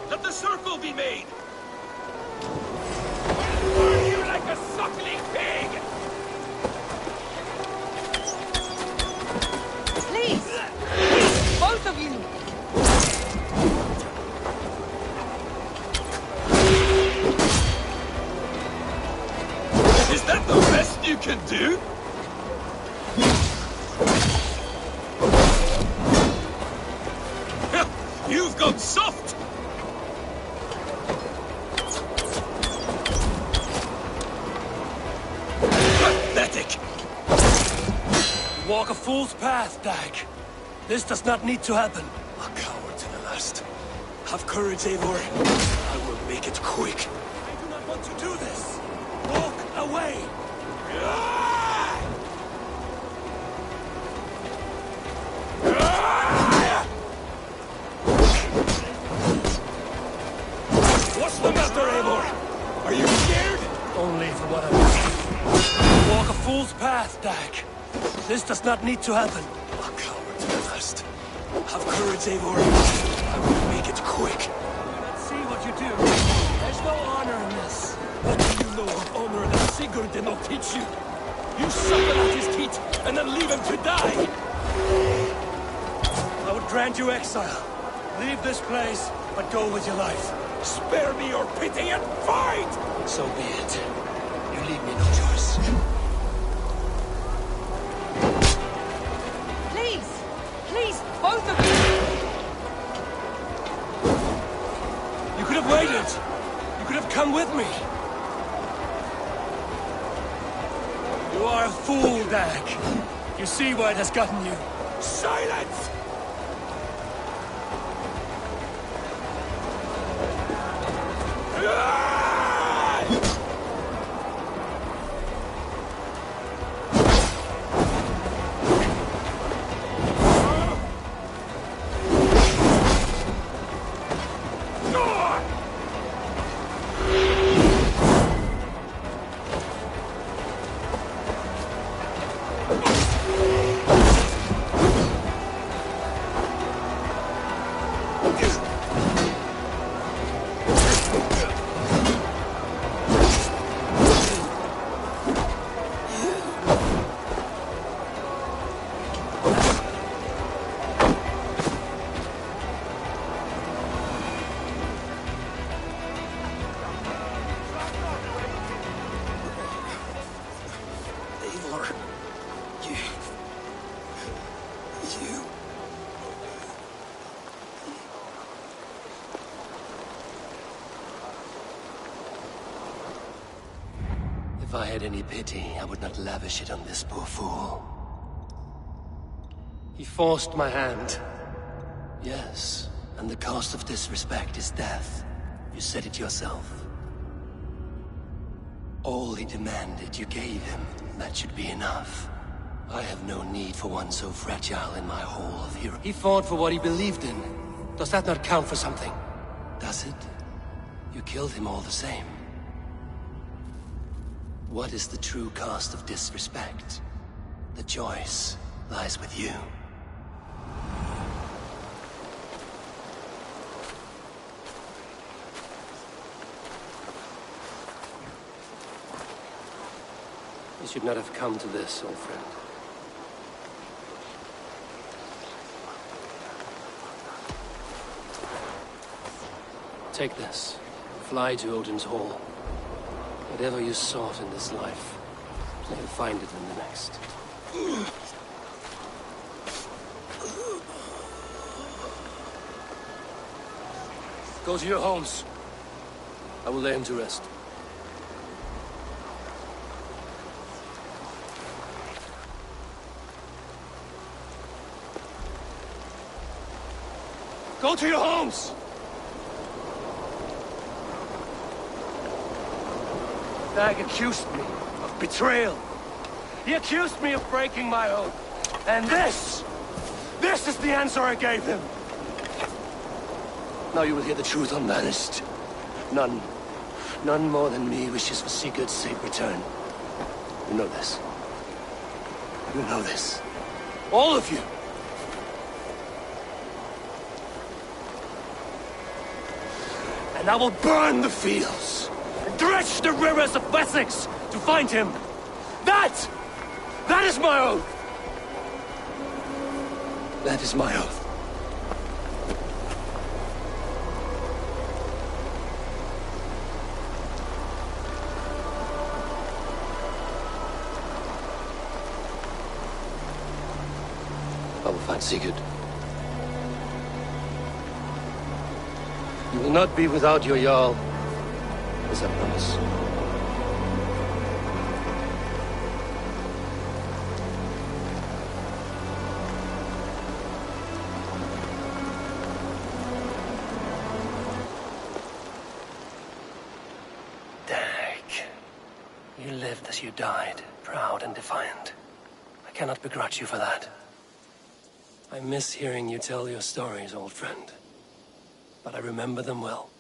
Let the circle be made! Are you like a suckling pig? Please! Please, both of you! Is that the best you can do? You've gone soft! Pathetic! Walk a fool's path, Dag. This does not need to happen. A coward to the last. Have courage, Eivor. I will make it quick. I do not want to do this. Walk away. What's the matter, Eivor? Are you scared? Only for what I want. Walk a fool's path, Dag. This does not need to happen. A coward to the last. Have courage, Eivor. I will make it quick. Let's see what you do. There's no honor in this. What do you know of honor that Sigurd did not teach you? You suckle at his teeth and then leave him to die! I would grant you exile. Leave this place, but go with your life. Spare me your pity and fight! So be it. You leave me no choice. Please! Please, both of you! You could have waited. You could have come with me. You are a fool, Dag. You see where it has gotten you. Silence! If I had any pity, I would not lavish it on this poor fool. He forced my hand. Yes, and the cost of disrespect is death. You said it yourself. All he demanded, you gave him. That should be enough. I have no need for one so fragile in my hall of heroes. He fought for what he believed in. Does that not count for something? Does it? You killed him all the same. What is the true cost of disrespect? The choice lies with you. You should not have come to this, old friend. Take this. Fly to Odin's Hall. Whatever you sought in this life, you'll find it in the next. Go to your homes. I will lay him to rest. Go to your homes! Dag accused me of betrayal. He accused me of breaking my oath. And this is the answer I gave him. Now you will hear the truth unmanaged. None more than me wishes for Sigurd's safe return. You know this. You know this. All of you. and I will burn the fields, and dredge the rivers of Wessex to find him. That is my oath. That is my oath. I will find Sigurd. You will not be without your Jarl, as I promise. Derek, you lived as you died, proud and defiant. I cannot begrudge you for that. I miss hearing you tell your stories, old friend. But I remember them well.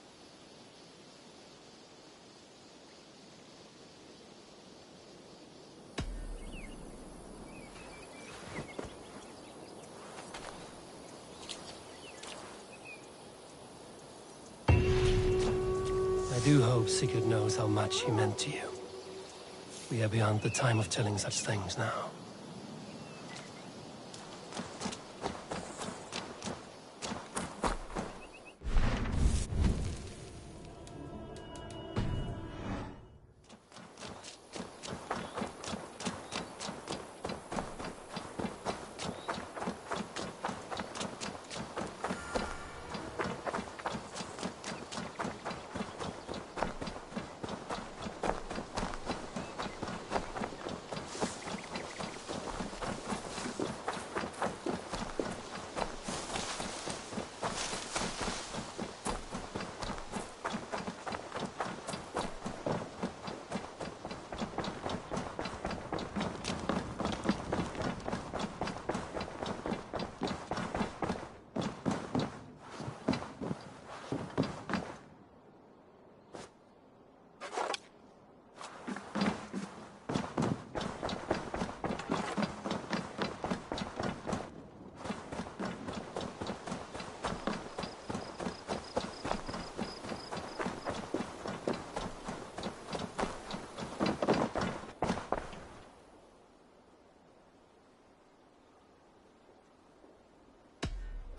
I do hope Sigurd knows how much he meant to you. We are beyond the time of telling such things now.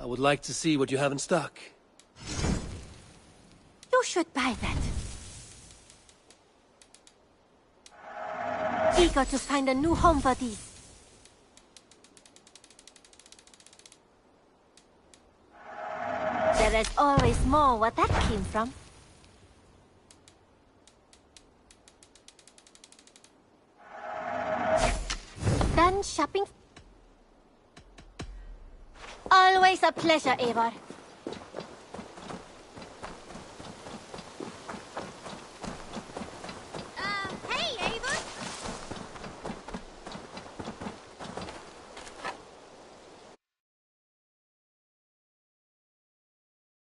I would like to see what you have in stock. You should buy that. Eager to find a new home for these. There is always more where that came from. Done shopping? Always a pleasure, Eivor.